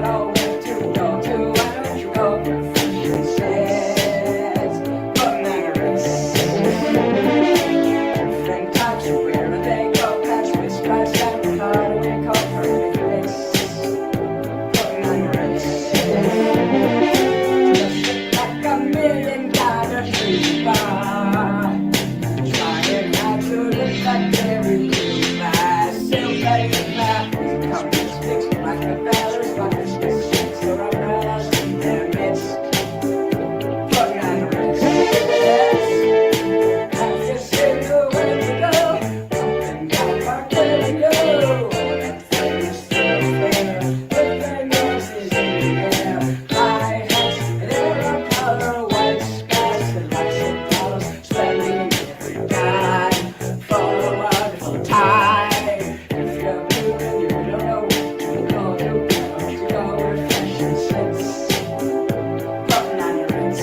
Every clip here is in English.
don't know where to go to. Why don't you go where fashion says? Putting on a race. Different types of where they go. Past with stripes and hard we call perfect race. Putting on a race. Just like $1 million trooper. Trying hard to look like Jerry Lewis. Still better than come sticks like a balance, like a stick, so umbrellas in their midst. Putting on the race. Yes. Have you seen the way to go? Something got park where to go. That famous thoroughfare, the famous is in the air. High hats and arrow color, white skies and lots of dollars, spending every dime for a wonderful time. If you're blue and you don't know what to go to, why don't you go where fashion sits? Putting on your rinse.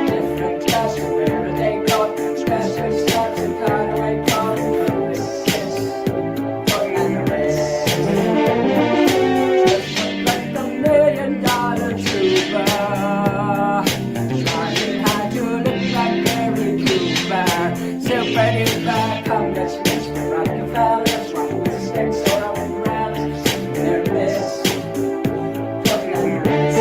Different styles from where they go. Stress with stars and cutaway coat and perfect kiss. Putting on your rinse. Just look like $1 million trooper. Trying hard to look like Gary Cooper. Still begging back, come let's mix with Rockefellers, rock with sticks, soda with rallies, their bliss. Putting on your rinse.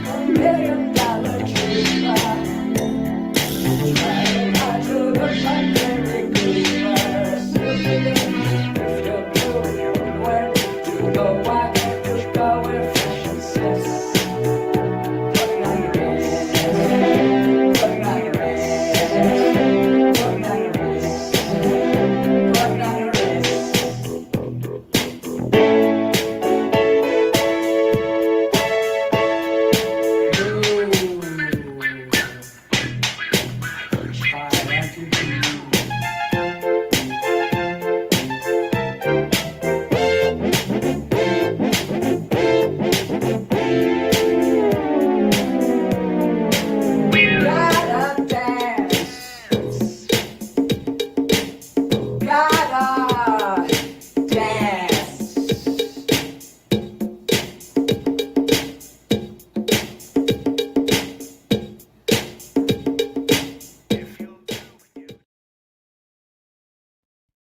$1 million trooper. Trying hard to look like Gary Cooper. Still begging if you're blue and you don't know where to go, why can't you go where fashion sits? Putting on your wrist. Putting on your wrist. Putting on your wrist. Putting on your wrist. Gotta dance. Gotta dance.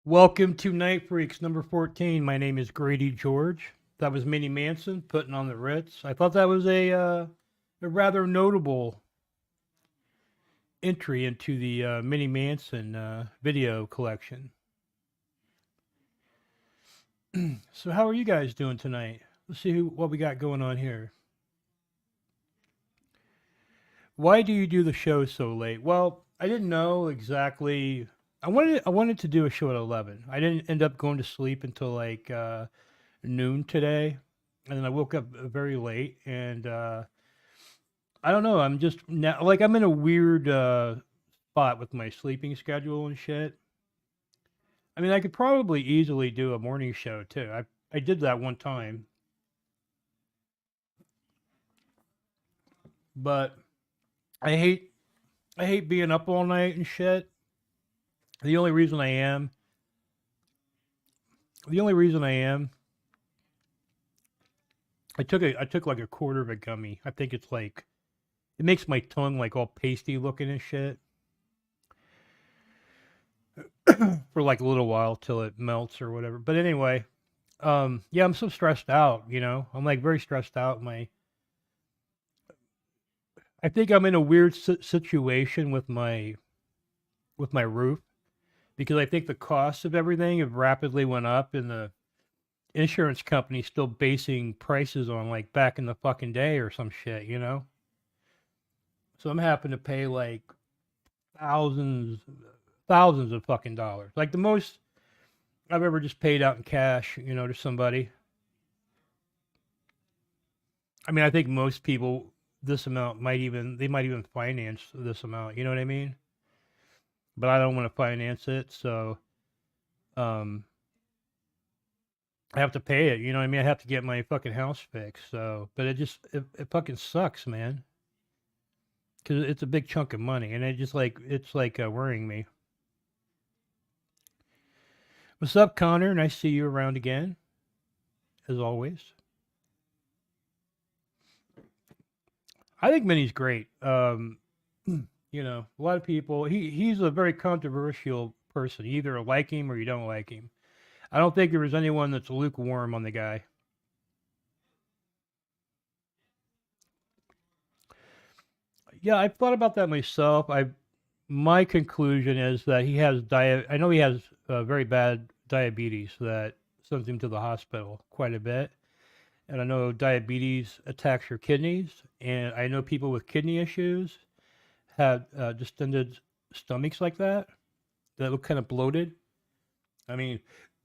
Welcome to Night Freaks number 14. My name is Grady George. That was Minnie Manson putting on the Ritz. I thought that was a rather notable entry into the Minnie Manson video collection. So how are you guys doing tonight? Let's see what we got going on here. Why do you do the show so late? Well, I didn't know exactly. I wanted to do a show at 11. I didn't end up going to sleep until like noon today, and then I woke up very late. And I don't know. I'm just now like I'm in a weird spot with my sleeping schedule and shit. I mean, I could probably easily do a morning show too. I did that one time, but I hate I hate being up all night and shit. The only reason I am, the only reason I am, I took like a quarter of a gummy. I think it's like it makes my tongue like all pasty looking and shit for like a little while till it melts or whatever. But anyway, yeah, I'm so stressed out. I'm like very stressed out. I think I'm in a weird situation with my roof because I think the costs of everything have rapidly went up, and the insurance company's still basing prices on like back in the fucking day or some shit. So I'm having to pay like thousands, thousands of fucking dollars. Like the most I've ever just paid out in cash, to somebody. I mean, I think most people this amount they might even finance this amount. You know what I mean? But I don't want to finance it, so um, I have to pay it. You know what I mean? I have to get my fucking house fixed. So, but it fucking sucks, man. Because it's a big chunk of money, and it's like worrying me. What's up, Connor? Nice to see you around again, as always. I think Minnie's great. You know, a lot of people. He's a very controversial person. You either like him or you don't like him. I don't think there was anyone that's lukewarm on the guy. Yeah, I've thought about that myself. I My conclusion is that he has I know he has very bad diabetes that sends him to the hospital quite a bit. And I know diabetes attacks your kidneys, and I know people with kidney issues have distended stomachs like that look kind of bloated. I mean,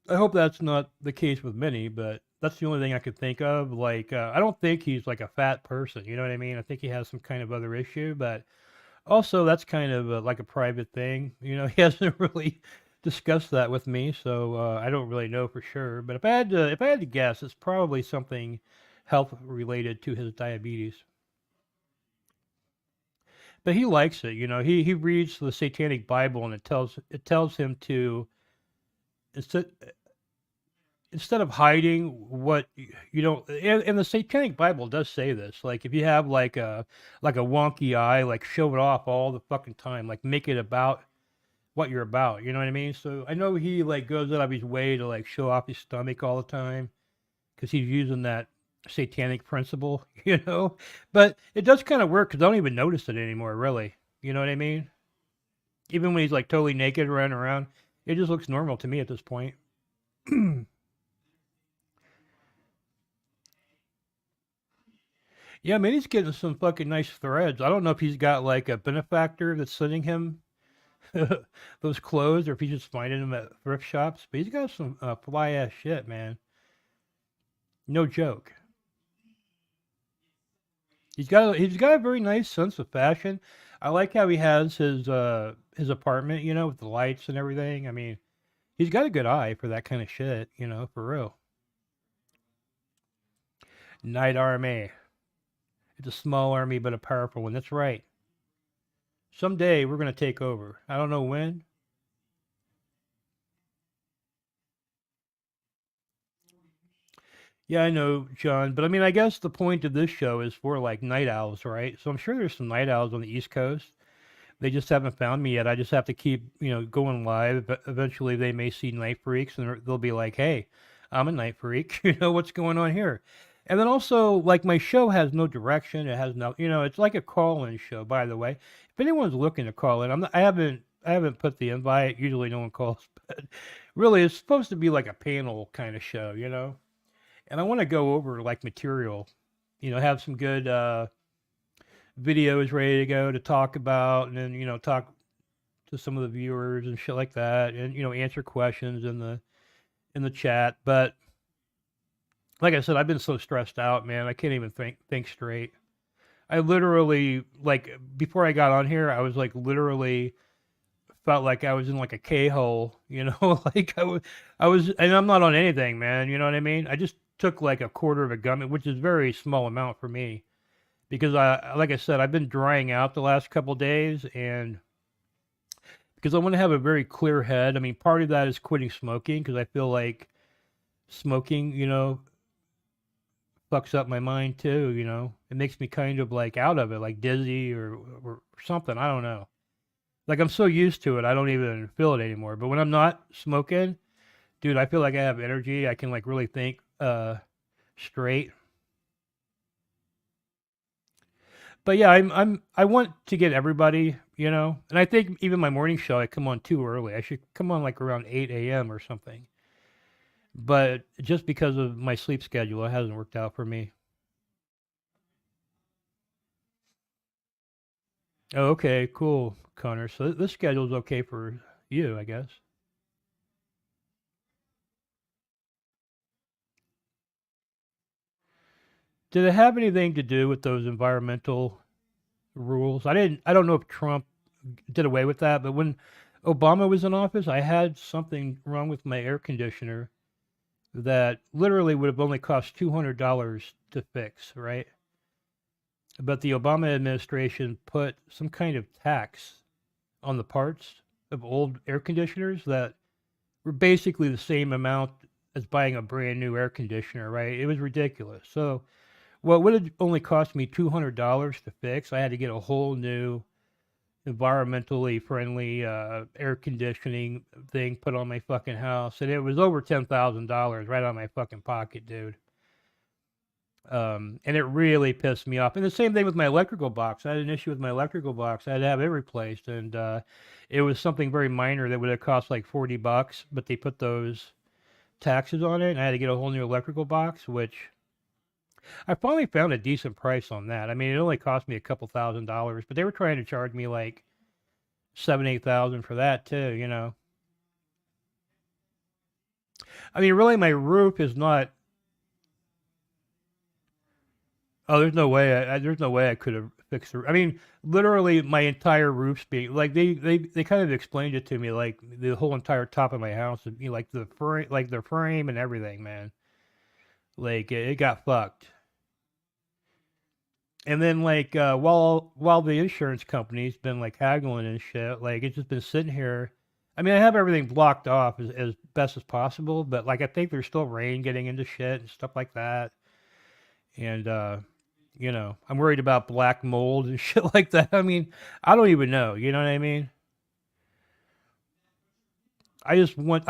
I hope that's not the case with many, but that's the only thing I could think of. Like, I don't think he's like a fat person. You know what I mean? I think he has some kind of other issue, but also that's kind of like a private thing. You know, he hasn't really discussed that with me, so I don't really know for sure. But if I had to guess, it's probably something health related to his diabetes. But he likes it. You know, he reads the Satanic Bible, and it tells him to instead instead of hiding what you don't, and the Satanic Bible does say this, like if you have like a wonky eye, like show it off all the fucking time, like make it about what you're about, you know what I mean? So I know he like goes out of his way to like show off his stomach all the time because he's using that satanic principle, you know. But it does kind of work because I don't even notice it anymore, really. You know what I mean? Even when he's like totally naked running around, it just looks normal to me at this point. Yeah, man, he's getting some fucking nice threads. I don't know if he's got like a benefactor that's sending him those clothes, or if he's just finding them at thrift shops. But he's got some fly ass shit, man. No joke. He's got a very nice sense of fashion. I like how he has his apartment, you know, with the lights and everything. I mean, he's got a good eye for that kind of shit, you know, for real. Night Army. It's a small army, but a powerful one. That's right. Someday we're gonna take over. I don't know when. Yeah, I know, John, but I mean, I guess the point of this show is for like night owls, right? So I'm sure there's some night owls on the East Coast. They just haven't found me yet. I just have to keep, going live. But eventually, they may see night freaks, and they'll be like, "Hey, I'm a night freak. You know what's going on here?" And then also, like, my show has no direction. It has no, it's like a call-in show. By the way, if anyone's looking to call in, I haven't put the invite. Usually, no one calls, but really, it's supposed to be like a panel kind of show, you know. And I want to go over like material, have some good videos ready to go to talk about, and then talk to some of the viewers and shit like that, and answer questions in the chat. But like I said, I've been so stressed out, man. I can't even think straight. I literally, like, before I got on here, I was like literally felt like I was in like a K hole, like I was, and I'm not on anything, man. You know what I mean? I just took like a quarter of a gummy, which is a very small amount for me because like I said, I've been drying out the last couple days, and because I want to have a very clear head. I mean, part of that is quitting smoking because I feel like smoking, fucks up my mind too. It makes me kind of like out of it, like dizzy or something. I don't know. Like I'm so used to it, I don't even feel it anymore. But when I'm not smoking, dude, I feel like I have energy. I can like really think straight. But yeah, I want to get everybody, and I think even my morning show I come on too early. I should come on like around 8 a.m. or something. But just because of my sleep schedule, it hasn't worked out for me. Oh, okay, cool, Connor. So this schedule's okay for you, I guess. Did it have anything to do with those environmental rules? I don't know if Trump did away with that, but when Obama was in office, I had something wrong with my air conditioner that literally would have only cost $200 to fix, right? But the Obama administration put some kind of tax on the parts of old air conditioners that were basically the same amount as buying a brand new air conditioner, right? It was ridiculous. So what would have only cost me $200 to fix, I had to get a whole new environmentally friendly air conditioning thing put on my fucking house, and it was over $10,000 right on my fucking pocket, dude. And it really pissed me off. And the same thing with my electrical box. I had an issue with my electrical box. I had to have it replaced, and it was something very minor that would have cost like $40, but they put those taxes on it, and I had to get a whole new electrical box, which I finally found a decent price on that. I mean, it only cost me a couple $1,000s, but they were trying to charge me like 7, 8 thousand for that too. I mean, really, my roof is not. Oh, there's no way. There's no way I could have fixed it. I mean, literally, my entire roof's being like they kind of explained it to me, like the whole entire top of my house, like the frame and everything, man. Like it got fucked. And then like while the insurance company's been like haggling and shit, like it's just been sitting here. I mean, I have everything blocked off as best as possible, but like I think there's still rain getting into shit and stuff like that. And I'm worried about black mold and shit like that. I mean, I don't even know. You know what I mean? I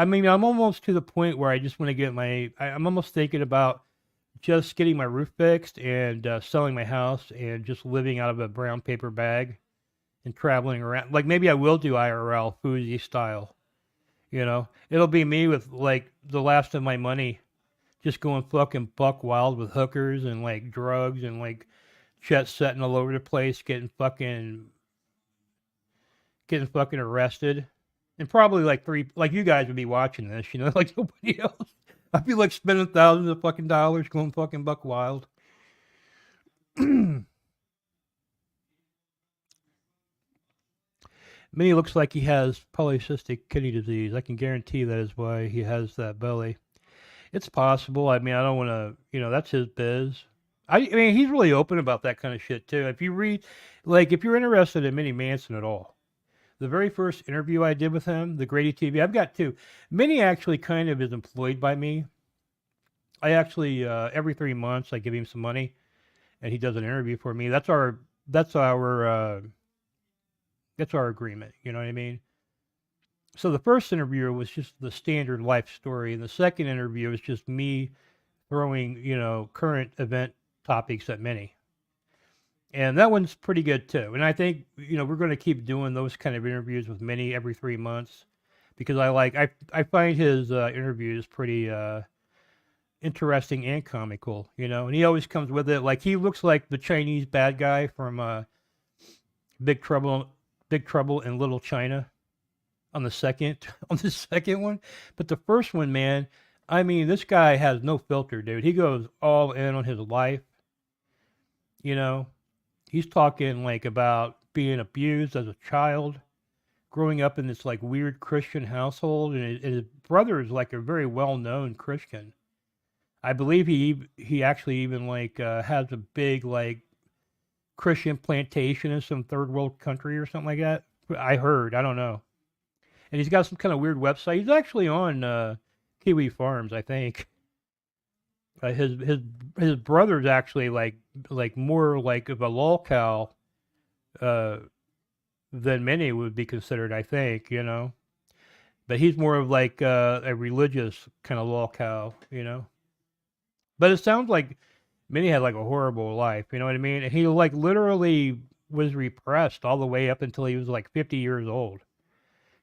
mean, I'm almost to the point where I just want to get I'm almost thinking about just getting my roof fixed and selling my house and just living out of a brown paper bag and traveling around. Like maybe I will do IRL Fuji style. It'll be me with like the last of my money, just going fucking buck wild with hookers and like drugs and like jet setting all over the place, getting fucking arrested, and probably like like you guys would be watching this, like nobody else. I'd be like spending thousands of fucking dollars going fucking buck wild. Minnie looks like he has polycystic kidney disease. I can guarantee that is why he has that belly. It's possible. I mean, I don't want to, that's his biz. I mean, he's really open about that kind of shit too. If you read, like, if you're interested in Minnie Manson at all, the very first interview I did with him, the Grady TV, I've got two. Minnie actually kind of is employed by me. I actually every 3 months I give him some money, and he does an interview for me. That's our agreement. You know what I mean? So the first interview was just the standard life story, and the second interview was just me throwing current event topics at Minnie. And that one's pretty good too. And I think we're going to keep doing those kind of interviews with Minnie every 3 months because I find his interviews pretty interesting and comical. And he always comes with it like he looks like the Chinese bad guy from Big Trouble in Little China on the second on the second one. But the first one, man, I mean, this guy has no filter, dude. He goes all in on his life. You know, he's talking like about being abused as a child, growing up in this like weird Christian household, and his brother is like a very well-known Christian. I believe he actually even like has a big like Christian plantation in some third world country or something like that. I heard. I don't know. And he's got some kind of weird website. He's actually on Kiwi Farms, I think. His brother's actually like more like of a lolcow uh, than many would be considered, I think. But he's more of like a religious kind of lolcow. But it sounds like Minnie had like a horrible life. You know what I mean? And he like literally was repressed all the way up until he was like 50 years old,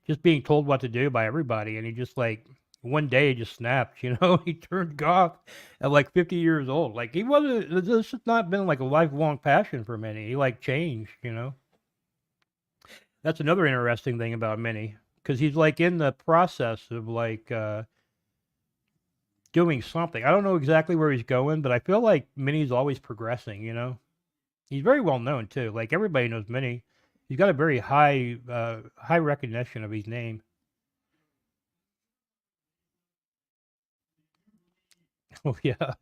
just being told what to do by everybody. And he just like one day just snapped. He turned goth at like 50 years old. Like he wasn't. This has not been like a lifelong passion for Minnie. He like changed. That's another interesting thing about Minnie because he's like in the process of like doing something. I don't know exactly where he's going, but I feel like Minnie's always progressing. He's very well known too. Like everybody knows Minnie. He's got a very high recognition of his name. Oh yeah.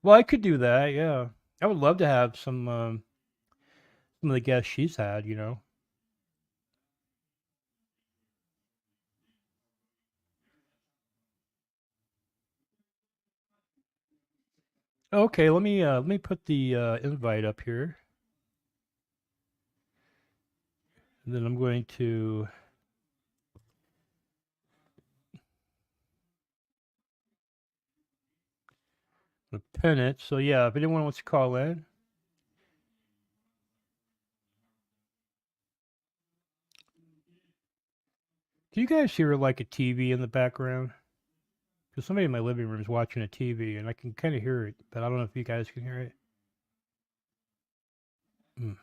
Well, I could do that. Yeah, I would love to have some of the guests she's had. Okay, let me put the invite up here, and then I'm going to pin it. So yeah, if anyone wants to call in, do you guys hear like a TV in the background? Because somebody in my living room is watching a TV, and I can kind of hear it, but I don't know if you guys can hear it. Mm.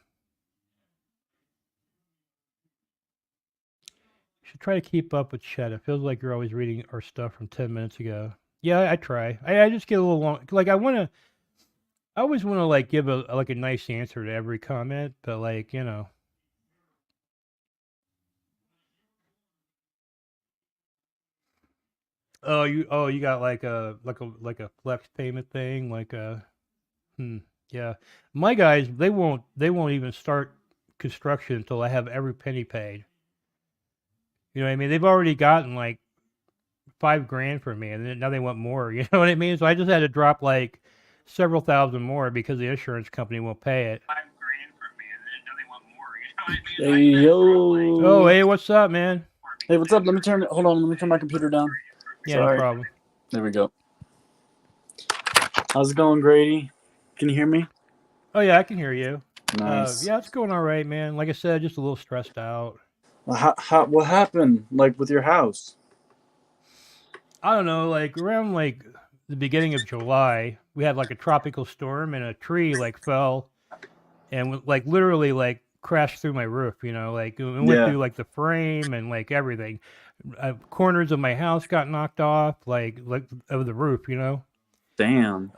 Should try to keep up with chat. It feels like you're always reading our stuff from 10 minutes ago. Yeah, I try. I just get a little long. Like I always want to like give a nice answer to every comment, but like. Oh, you got like a flex payment thing, like a yeah. My guys, they won't even start construction until I have every penny paid. You know what I mean? They've already gotten like 5 grand from me, and now they want more. You know what I mean? So I just had to drop like several thousand more because the insurance company won't pay it. Hey, yo. Oh, hey, what's up, man? Hey, what's up? Hold on, let me turn my computer down. Yeah, no Sorry. problem. There we go. How's it going, Grady? Can you hear me? Oh yeah, I can hear you. Nice. Yeah, it's going all right, man. Like I said, just a little stressed out. Well, what happened, like, with your house? I don't know, like around like the beginning of July, we had like a tropical storm and a tree like fell and like literally like crashed through my roof. Like it went Yeah. through like the frame and like everything. Corners of my house got knocked off, like of the roof. Damn.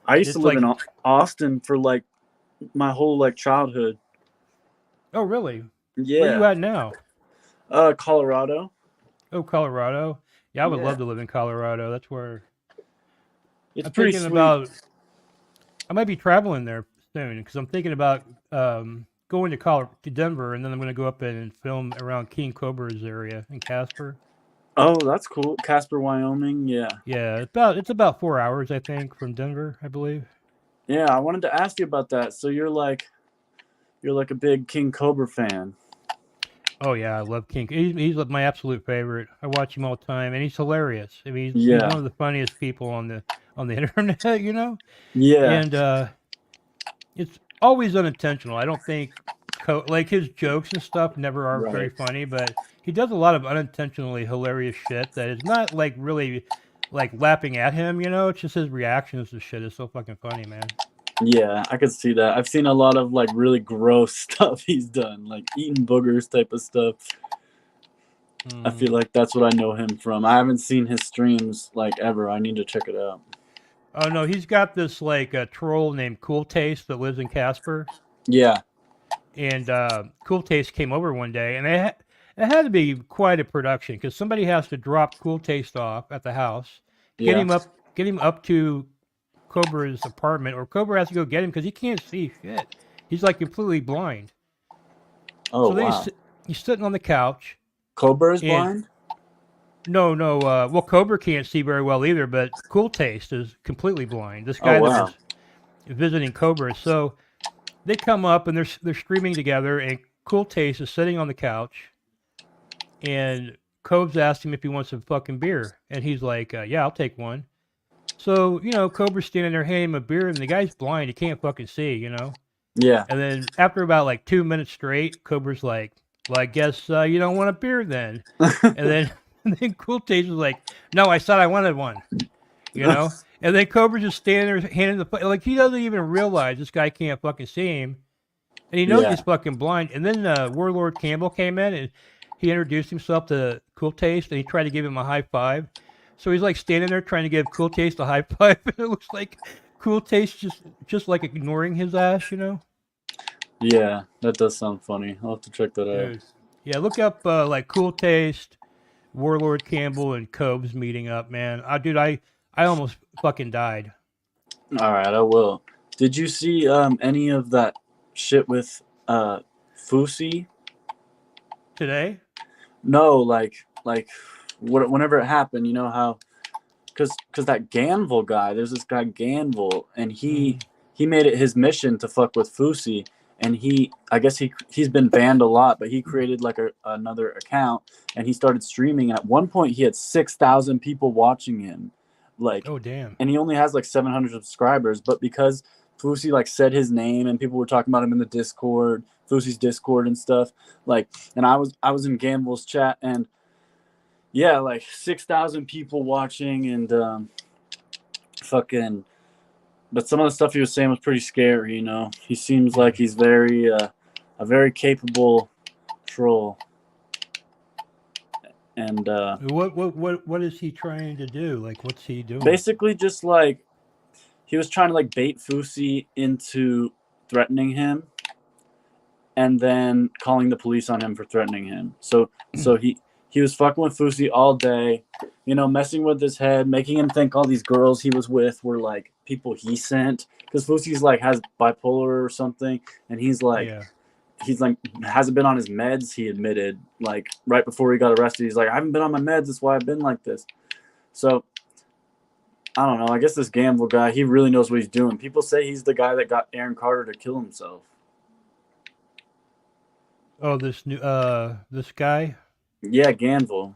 I used to It's live like, in Austin for, like, my whole, like, childhood. oh really? Where you Yeah. at now? Colorado. Oh, Colorado. Yeah, I would Yeah. love to live in Colorado. That's where It's I'm pretty thinking sweet. about. I might be traveling there soon because I'm thinking about going to Denver, and then I'm going to go up and film around King Cobra's area in Casper. Oh, that's cool. Casper, Wyoming. Yeah. Yeah, it's about 4 hours, I think, from Denver, I believe. Yeah, I wanted to ask you about that. So you're like a big King Cobra fan. Oh yeah, I love King. He's like my absolute favorite. I watch him all the time, and he's hilarious. I mean, he's Yeah. one of the funniest people on the internet. Yeah. And it's always unintentional. I don't think like his jokes and stuff never are very Right. funny, but he does a lot of unintentionally hilarious shit that is not like really like laughing at him. It's just his reactions to shit is so fucking funny, man. Yeah, I could see that. I've seen a lot of like really gross stuff he's done, like eating boogers type of stuff. I feel like that's what I know him from. I haven't seen his streams like ever. I need to check it out. Oh no, he's got this like a troll named Cool Taste that lives in Casper, Yeah. and Cool Taste came over one day, and it had to be quite a production because somebody has to drop Cool Taste off at the house, get Yeah. him up to Cobra's apartment, or Cobra has to go get him because he can't see shit. He's like completely blind. Oh So then wow. he's sitting on the couch, Cobra is and blind? no, no, well, Cobra can't see very well either, but Cool Taste is completely blind. This Oh guy that wow. was visiting Cobra. So they come up and they're streaming together, and Cool Taste is sitting on the couch, and Cobb's asked him if he wants some fucking beer, and he's like, "Yeah, I'll take one." So Cobra's standing there handing him a beer, and the guy's blind; he can't fucking see. Yeah. And then after about like 2 minutes straight, Cobra's like, "Well, I guess you don't want a beer then." And then and then Cool Taste was like, "No, I said I wanted one." And then Cobra's just standing there handing like he doesn't even realize this guy can't fucking see him, and he knows Yeah. he's fucking blind. And then Warlord Campbell came in and he introduced himself to Cool Taste, and he tried to give him a high five. So he's like standing there trying to give Cool Taste a high five, and it looks like Cool Taste just like ignoring his ass. Yeah, that does sound funny. I'll have to check that out. Dude. Yeah, look up like Cool Taste, Warlord Campbell, and Cobes meeting up, man. Dude, I I almost fucking died. All right, I will. Did you see any of that shit with Fusi? Today? No, whenever it happened, you know how because that Ganville guy, there's this guy Ganville, and he made it his mission to fuck with Fusi, and I guess he's been banned a lot, but he created like another account, and he started streaming, and at one point he had 6,000 people watching him, like, Oh, damn. and he only has like 700 subscribers, but because Fusi like said his name and people were talking about him in the Discord, Fusi's Discord and stuff, like, and I was in Ganville's chat, and yeah, like 6,000 people watching, and fucking. But some of the stuff he was saying was pretty scary. You know, he seems like he's a very capable troll. And What is he trying to do? Like, what's he doing? basically, just like he was trying to like bait Fusi into threatening him, and then calling the police on him for threatening him. So he was fucking with Fusi all day, you know, messing with his head, making him think all these girls he was with were like people he sent. Because Fusi's like has bipolar or something, and he's like hasn't been on his meds. He admitted like right before he got arrested, he's like, I haven't been on my meds. That's why I've been like this. So I don't know. I guess this Gamble guy, he really knows what he's doing. People say he's the guy that got Aaron Carter to kill himself. Oh, this guy. Yeah, Ganville.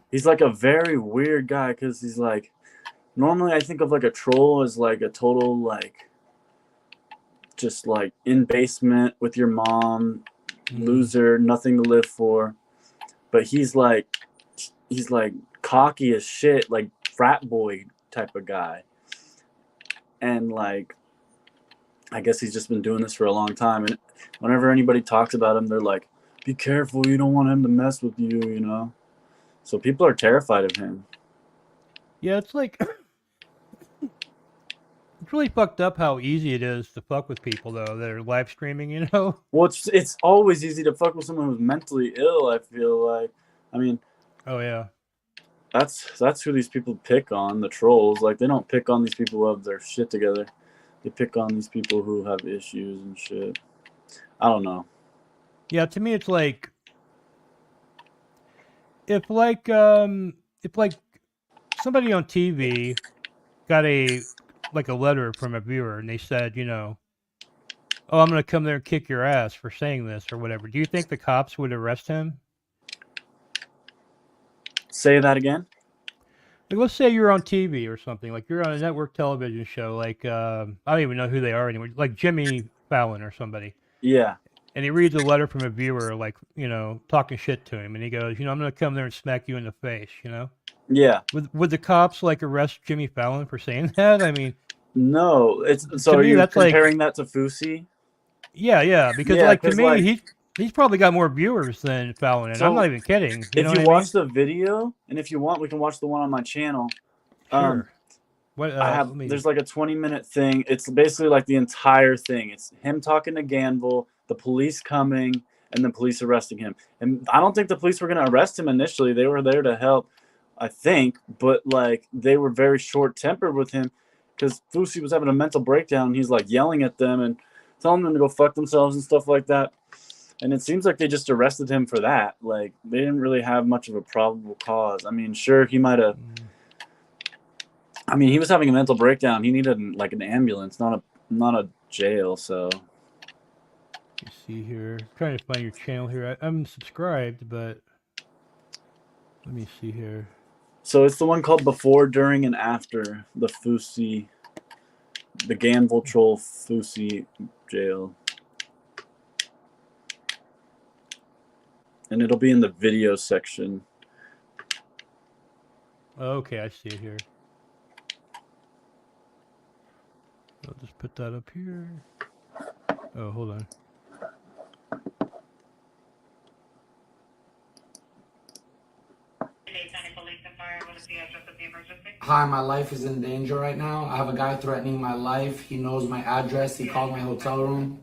He's like a very weird guy because he's like, normally I think of like a troll as like a total like, just like in basement with your mom, loser, nothing to live for. But he's like cocky as shit, like frat boy type of guy. And like, I guess he's just been doing this for a long time. And whenever anybody talks about him, they're like, be careful, you don't want him to mess with you, you know? So people are terrified of him. Yeah, it's like it's really fucked up how easy it is to fuck with people though that are live streaming. You know. Well, it's always easy to fuck with someone who's mentally ill. I feel like, I mean, oh yeah, that's who these people pick on, the trolls. Like they don't pick on these people who have their shit together. They pick on these people who have issues and shit. I don't know. Yeah, to me it's like if like somebody on TV got a letter from a viewer and they said, you know, oh, I'm gonna come there and kick your ass for saying this or whatever. Do you think the cops would arrest him? Say that again. Like, let's say you're on TV or something, like you're on a network television show, like I don't even know who they are anymore, like Jimmy Fallon or somebody. Yeah. And he reads a letter from a viewer, like, you know, talking shit to him, and he goes, you know, I'm gonna come there and smack you in the face, you know? Yeah. Would the cops like arrest Jimmy Fallon for saying that? I mean, no. It's so. Are you comparing that to Fusi? Yeah, because yeah, like to me, he's probably got more viewers than Fallon, and I'm not even kidding. If you watch the video, and if you want, we can watch the one on my channel. Sure. There's like a 20-minute thing. It's basically like the entire thing. It's him talking to Ganville, the police coming, and the police arresting him. And I don't think the police were going to arrest him initially. They were there to help, I think. But like they were very short-tempered with him because Fusi was having a mental breakdown. And he's like yelling at them and telling them to go fuck themselves and stuff like that. And it seems like they just arrested him for that. Like they didn't really have much of a probable cause. I mean, sure, he might have. I mean, he was having a mental breakdown. He needed like an ambulance, not a jail. So. Let's see here. I'm trying to find your channel here. I'm subscribed, but let me see here. So it's the one called Before, During, and After the Fusi, the Ganville Troll Fusi jail. And it'll be in the video section. Okay, I see it here. I'll just put that up here. Oh, hold on. Hi, my life is in danger right now. I have a guy threatening my life. He knows my address. He called my hotel room.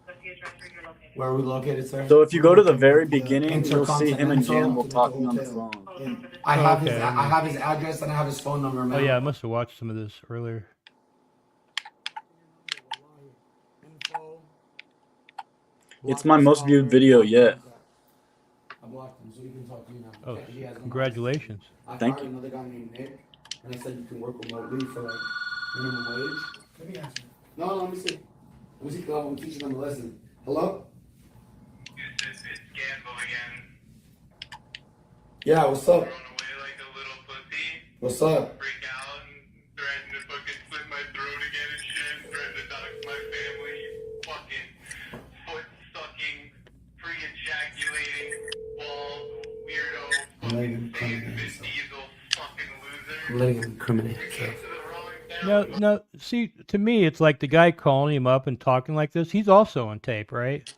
What's the address where you're located? Where are we located, sir? So if you We're go to the located very at the, beginning, you'll see him and Intercontinental Gamble talking on the Hotel. phone. And I have his Okay, I have his address and I have his phone number, man. Oh yeah, I must have watched some of this earlier. It's my most viewed video yet. I blocked him, so he can talk to you now. Oh, Okay, he has no congratulations. I Thank hired you. another guy named Nick, and I said you can work remotely for like minimum wage. let me answer. No, let me see. Let me see. I'm teaching them a lesson. Hello? It's Gamble again. Yeah, what's up? Thrown away like a little pussy. What's up? Freak out and threaten to fucking slit my throat again and shit. Threaten to dox my family. Fucking foot sucking, pre ejaculating, bald, weirdo, letting him fucking incriminate Vin himself. Diesel, fucking loser. I'm letting him incriminate Came himself. to the wrong No, town. no. See, to me, it's like the guy calling him up and talking like this. He's also on tape, right?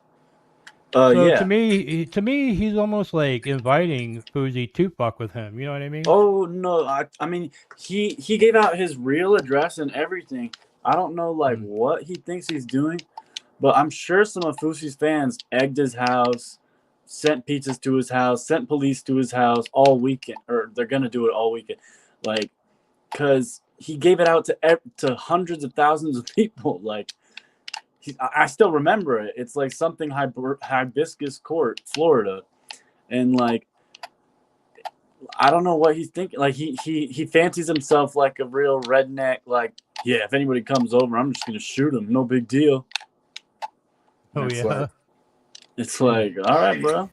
So Yeah. to me, he's almost like inviting Fuzi to fuck with him. You know what I mean? Oh no, I mean he gave out his real address and everything. I don't know like what he thinks he's doing, but I'm sure some of Fusi's fans egged his house, sent pizzas to his house, sent police to his house all weekend, or they're gonna do it all weekend, like, cause he gave it out to hundreds of thousands of people. Like, I still remember it. It's like something Hibiscus Court, Florida, and like. I don't know what he's thinking. Like he fancies himself like a real redneck. Like, yeah, if anybody comes over, I'm just gonna shoot him. No big deal. Oh It's yeah. It's like, all right, bro.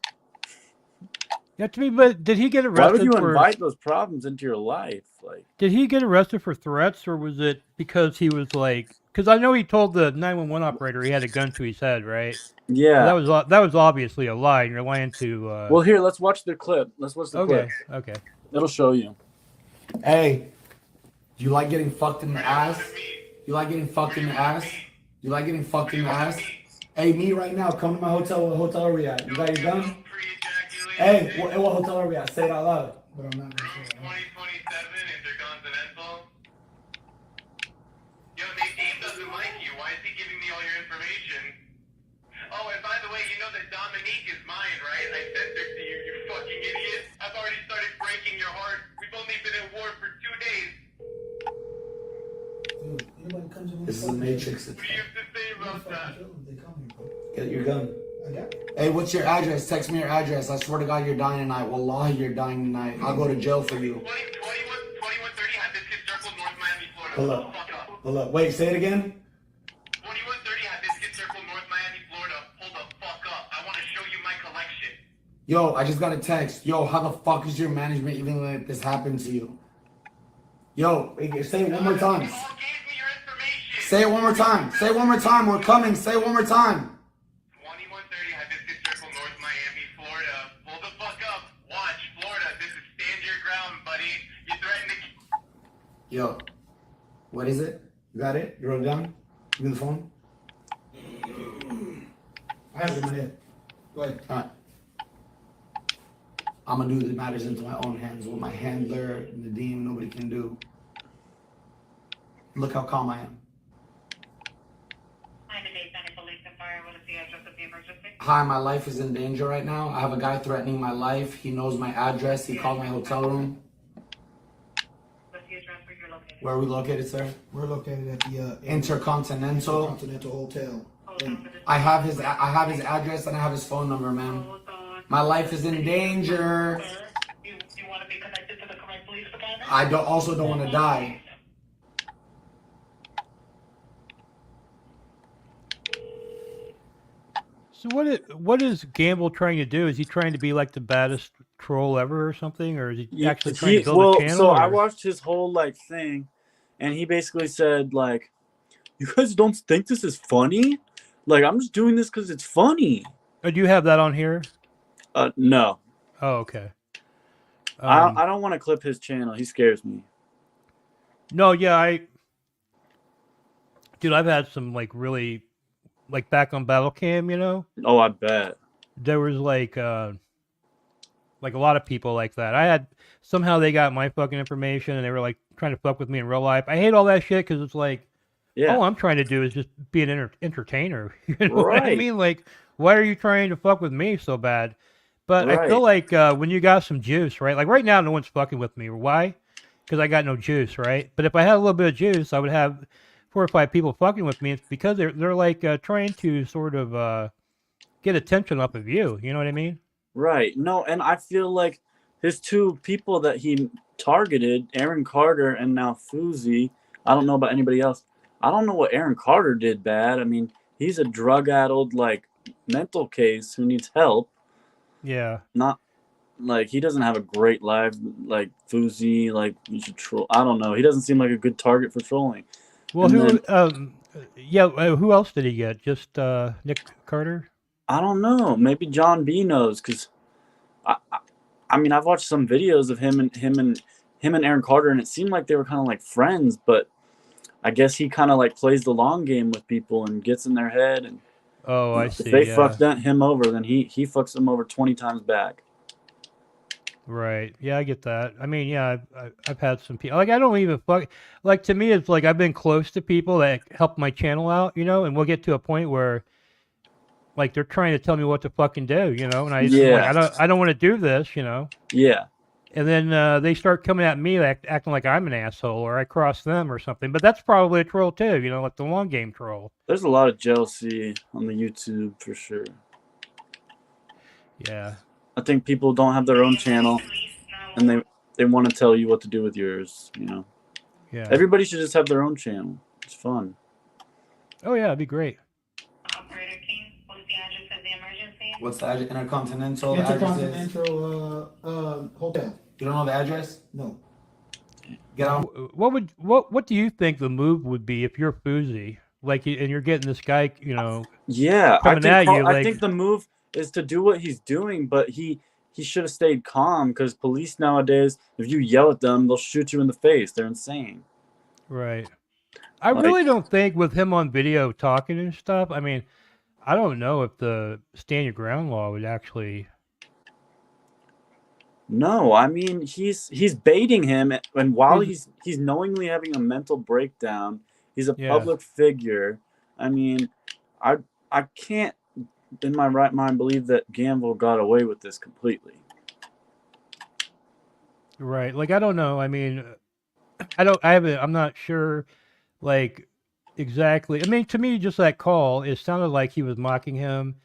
Yeah, to me, but did he get Why would arrested you for? invite those problems into your life? Like, Did he get arrested for threats, or was it because he was like? Because I know he told the 911 operator he had a gun to his head, right? So yeah. that was obviously a lie, and you're lying to. Well, here, let's watch the clip. Let's watch the clip. Okay. It'll show you. Hey, you like getting fucked in the ass? You like getting fucked in the ass? You like getting fucked in the ass? Hey, me right now, come to my hotel. What hotel are we at? You got your gun? Hey, what hotel are we at? Say it out loud. But I'm not gonna say that. 2027 Intercontinental. Yo, Dave doesn't like you. Why is he giving me all your information? Oh, and by the way, you know that Dominique is mine, right? I sent her to you, you fucking idiot. I've already started breaking your heart. We've only been at war for 2 days. Dude, anybody comes in This is the Matrix. What do you have to say about that? They come here, bro. Get your gun. I got it. Hey, what's your address? Text me your address. I swear to God, you're dying tonight. Wallahi, you're dying tonight. I'll go to jail for you. 2130 Hibiscus Circle, North Miami, Florida. Hold Hold up. the fuck up. Hold up. Wait, say it again. 2130 Hibiscus Circle, North Miami, Florida. Hold the fuck up. I want to show you my collection. Yo, I just got a text. Yo, how the fuck is your management even let this happen to you? Yo, say it one more time. You all gave me your information. Say it one more time. Say it one more time. We're coming. Say it one more time. 2130 Hibiscus Circle, North Miami, Florida. Hold the fuck up. Watch, Florida. This is stand your ground, buddy. You threatened to... Yo, what is it? You got it? You wrote it down? Give me the phone. I have it in my head. Go ahead. All right. I'm gonna do the matters into my own hands. What my handler, Nadeem, nobody can do. Look how calm I am. Hi, the Dade County Police and Fire. What is the address of the emergency? Hi, my life is in danger right now. I have a guy threatening my life. He knows my address. He called my hotel room. What's the address where you're located? Where are we located, sir? We're located at the Intercontinental. Continental Hotel. Hold on for this. I have his address and I have his phone number, ma'am. Hold on. My life is in danger. Sir, you want to be connected to the correct police department? I also don't want to die. So what is Gamble trying to do? Is he trying to be like the baddest troll ever or something, or is he actually trying to build a channel? So I or- watched his whole like thing, and he basically said like, "You guys don't think this is funny? Like, I'm just doing this because it's funny." Oh, do you have that on here? No, Oh, okay. I don't want to clip his channel. He scares me. No, yeah, dude, I've had some like really, like back on Battle Cam, you know, Oh, I bet. there was like a lot of people like that. I had somehow they got my fucking information and they were like trying to fuck with me in real life. I hate all that shit because it's like, Yeah. All I'm trying to do is just be an entertainer. You know what I Right. mean? Like, why are you trying to fuck with me so bad? But I feel Right. like when you got some juice, right? Like right now, no one's fucking with me. Why? Because I got no juice, right? But if I had a little bit of juice, I would have 4 or 5 people fucking with me. It's because they're like trying to sort of get attention off of you. You know what I mean? Right. No, and I feel like his two people that he targeted, Aaron Carter and now Fuzi, I don't know about anybody else. I don't know what Aaron Carter did bad. I mean, he's a drug-addled, like, mental case who needs help. Yeah. Not, like, he doesn't have a great life, like, Fuzi, like, you should troll. I don't know. He doesn't seem like a good target for trolling. Well, And who? then, Yeah. Who else did he get? Just Nick Carter? I don't know. Maybe John B knows, because I mean, I've watched some videos of him and Aaron Carter, and it seemed like they were kind of like friends. But I guess he kind of like plays the long game with people and gets in their head. And Oh, I if see. they Yeah. fuck him over, then he fucks them over 20 times back. Right. Yeah, I get that. I mean, yeah, I've had some people like I don't even fuck like to me it's like I've been close to people that help my channel out, you know, and we'll get to a point where like they're trying to tell me what to fucking do, you know, and I'm like Yeah, I don't want to do this, you know. yeah. And then they start coming at me like acting like I'm an asshole or I cross them or something. But that's probably a troll too, you know, like the long game troll. There's a lot of jealousy on the YouTube for sure. Yeah. I think people don't have their own channel, and they want to tell you what to do with yours. You know, Yeah. everybody should just have their own channel. It's fun. Oh yeah, it'd be great. Operator team, what's the address of the emergency? What's the address? Intercontinental. The address is- Intercontinental hotel. You don't know the address? No. Get on. What do you think the move would be if you're Fuzi? Like, and you're getting this guy, you know, Yeah, coming at you, I like- think the move is to do what he's doing, but he should have stayed calm because police nowadays, if you yell at them, they'll shoot you in the face. They're insane. right. I Like- really don't think with him on video talking and stuff. I mean, I don't know if the stand your ground law would actually. No, I mean he's baiting him, and while He's- he's knowingly having a mental breakdown, he's a Yeah. public figure. I mean, I can't in my right mind believe that Gamble got away with this completely. Right. Like I don't know. I mean, I'm not sure like exactly. I mean, to me just that call, it sounded like he was mocking him.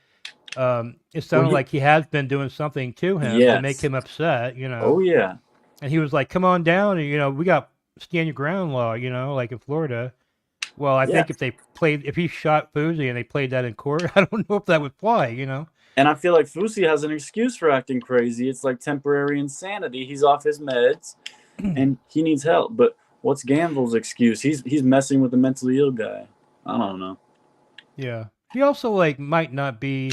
It sounded he- like he has been doing something to him to Yes. make him upset, you know. Oh yeah. And he was like, "Come on down, and you know, we got stand your ground law, you know, like in Florida." Well, I think if he shot Fuzi and they played that in court, I don't know if that would fly, you know. And I feel like Fusi has an excuse for acting crazy. It's like temporary insanity. He's off his meds, and he needs help. But what's Gamble's excuse? He's messing with a mentally ill guy. I don't know. Yeah. He also like might not be.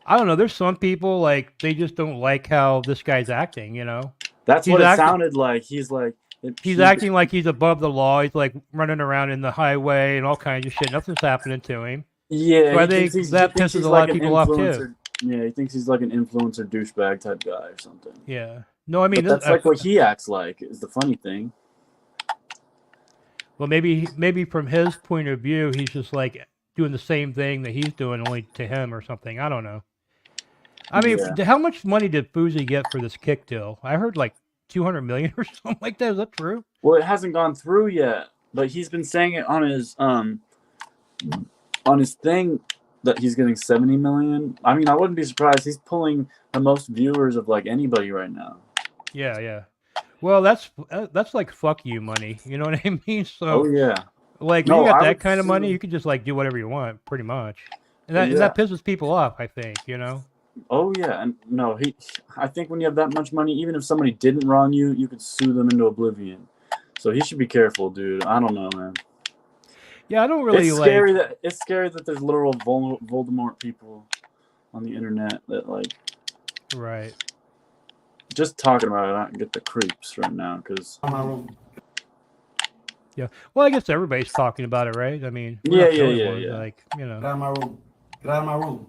I don't know. There's some people like they just don't like how this guy's acting, you know. That's He's what it acting- sounded like. He's like He's acting like he's above the law. He's like running around in the highway and all kinds of shit. Nothing's happening to him. Yeah, So I he think thinks that he thinks pisses he's a lot like of an people off, too. influencer. Yeah, he thinks he's like an influencer douchebag type guy or something. Yeah. No, I mean But that's like what he acts like. Is the funny thing. well, maybe from his point of view, he's just like doing the same thing that he's doing, only to him or something. I don't know. I mean, Yeah. how much money did Fuzi get for this kick deal? I heard like 200 million or something like that. Is that true? Well, it hasn't gone through yet, but he's been saying it on his thing that he's getting 70 million. I mean, I wouldn't be surprised. He's pulling the most viewers of like anybody right now. Yeah, yeah. Well, that's like fuck you money. You know what I mean? So, Oh yeah. like, No, when you got I that would kind of money, sue- you can just like do whatever you want, pretty much. And that, Yeah. and that pisses people off, I think. You know? Oh yeah. And no, I think when you have that much money, even if somebody didn't wrong you, you could sue them into oblivion. So he should be careful, dude. I don't know, man. Yeah, I don't really It's like. scary that there's literal Voldemort people on the internet that like Right. just talking about it. I get the creeps right now because My room. Yeah. Well, I guess everybody's talking about it, right? I mean, Yeah, we're not the yeah, only yeah, ones, yeah. Like, you know. Get out of my room. Get out of my room.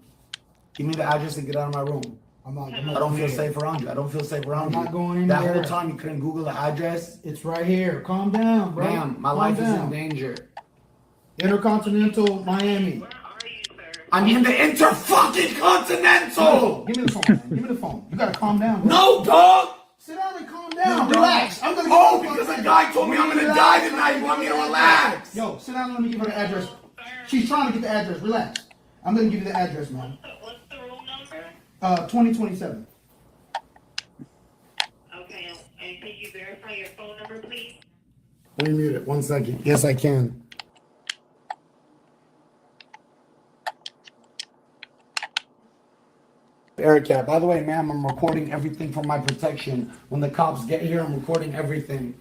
Give me the address and get out of my room. I'm not I don't feel safe around you. I don't feel safe around I'm you. not going That anywhere. whole time you couldn't Google the address. It's right here. Calm down, bro. Ma'am, my Calm life is in down. danger. Intercontinental Miami. Where are you, sir? I'm in the Interfucking-Continental. Give me the phone, man. Give me the phone. You gotta calm down. Bro. No, dog. Sit down and calm down. No, Relax. I'm gonna. Oh, because a guy told me I'm gonna die tonight. You want me to relax? Yo, sit down and let me give her the address. She's trying to get the address. Relax. I'm gonna give you the address, man. What's the room number? 2027. Okay, and can you verify your phone number, please? Let me mute it. 1 second. Yes, I can. Eric, by the way, ma'am, I'm recording everything for my protection. When the cops get here, I'm recording everything.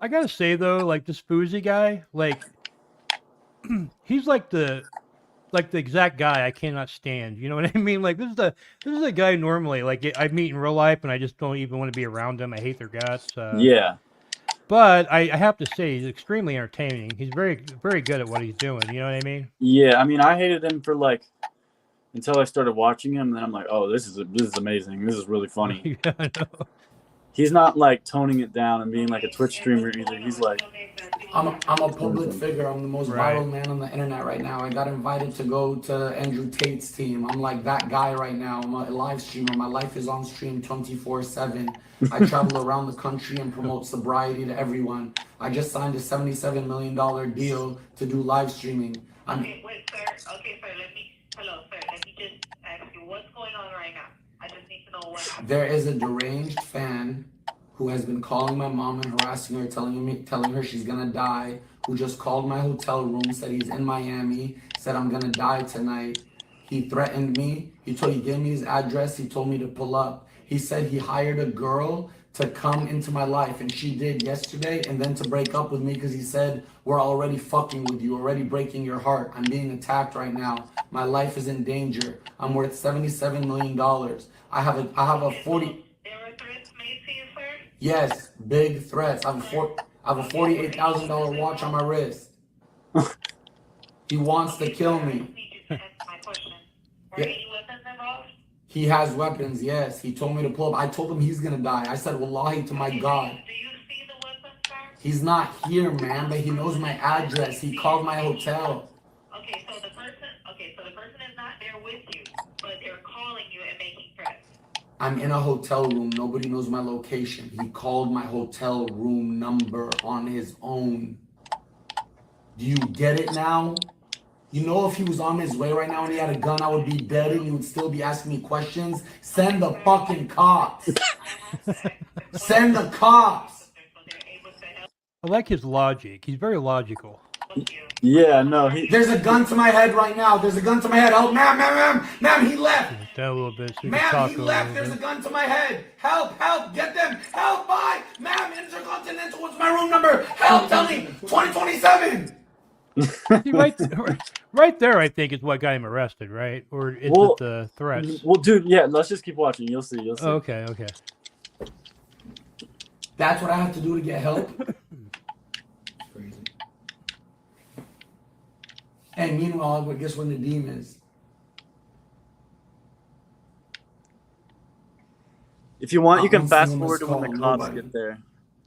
I gotta say though, like this Boozy guy, like he's like the exact guy I cannot stand. You know what I mean? Like this is the guy normally like I meet in real life and I just don't even want to be around him. I hate their guts. Yeah. But I have to say he's extremely entertaining. He's very good at what he's doing. You know what I mean? Yeah. I mean, I hated him for like until I started watching him, and then I'm like, oh, this is amazing. This is really funny. Yeah, I know. He's not like toning it down and being like a Twitch streamer either. He's like, I'm a public figure. I'm the most viral man on the internet right now. I got invited to go to Andrew Tate's team. I'm like that guy right now. I'm a live streamer. My life is on stream 24/7. I travel around the country and promote sobriety to everyone. I just signed a $77 million deal to do live streaming. Okay, wait, sir. Okay, sir, hello, sir. Let me just ask you, what's going on right now? I just need to know what happened. There is a deranged fan who has been calling my mom and harassing her, telling her she's gonna die, who just called my hotel room, said he's in Miami, said I'm gonna die tonight. He threatened me. He gave me his address. He told me to pull up. He said he hired a girl to come into my life, and she did yesterday, and then to break up with me because he said, we're already fucking with you, already breaking your heart. I'm being attacked right now. My life is in danger. I'm worth $77 million. I have a 40. There were threats made to you, sir? Yes, big threats. I have a $48,000 watch on my wrist. He wants to kill me. I just need you to answer my question. Were any weapons involved? He has weapons, yes. He told me to pull up. I told him he's gonna die. I said, wallahi to my God. Do you see the weapons, sir? He's not here, man, but he knows my address. He called my hotel. Okay, so the person is not there with you, but they're calling you and making threats. I'm in a hotel room. Nobody knows my location. He called my hotel room number on his own. Do you get it now? You know, if he was on his way right now and he had a gun, I would be dead and he would still be asking me questions. Send the fucking cops. Send the cops. I like his logic. He's very logical. yeah, no, There's a gun to my head right now. There's a gun to my head. Help, ma'am, he left. Down a little bit. So you can Ma'am, talk he a left. little There's a bit. gun to my head. Help, get them. Help, bye. Ma'am, Intercontinental, what's my room number? Help, tell me. 2027. See, right there, I think is what got him arrested, right? Or is Well, it the threats? well, dude, yeah, let's just keep watching. You'll see. You'll see. Okay. That's what I have to do to get help. Crazy. And meanwhile, guess when the demons. If you want, you can I'm fast seeing forward this to when the call, cops nobody. get there.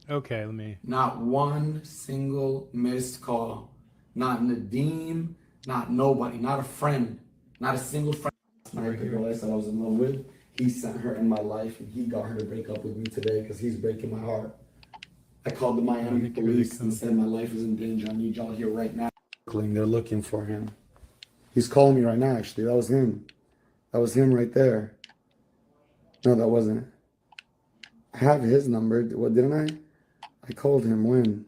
Okay, let me. Not one single missed call. Not Nadeem. Not nobody. Not a friend. Not a single friend. The girl I said I was in love with. He sent her in my life, and he got her to break up with me today because he's breaking my heart. I called the Miami police and said my life is in danger. I need y'all here right now. They're looking for him. He's calling me right now, actually. That was him. That was him right there. No, that wasn't. I have his number. What, didn't I? I called him when?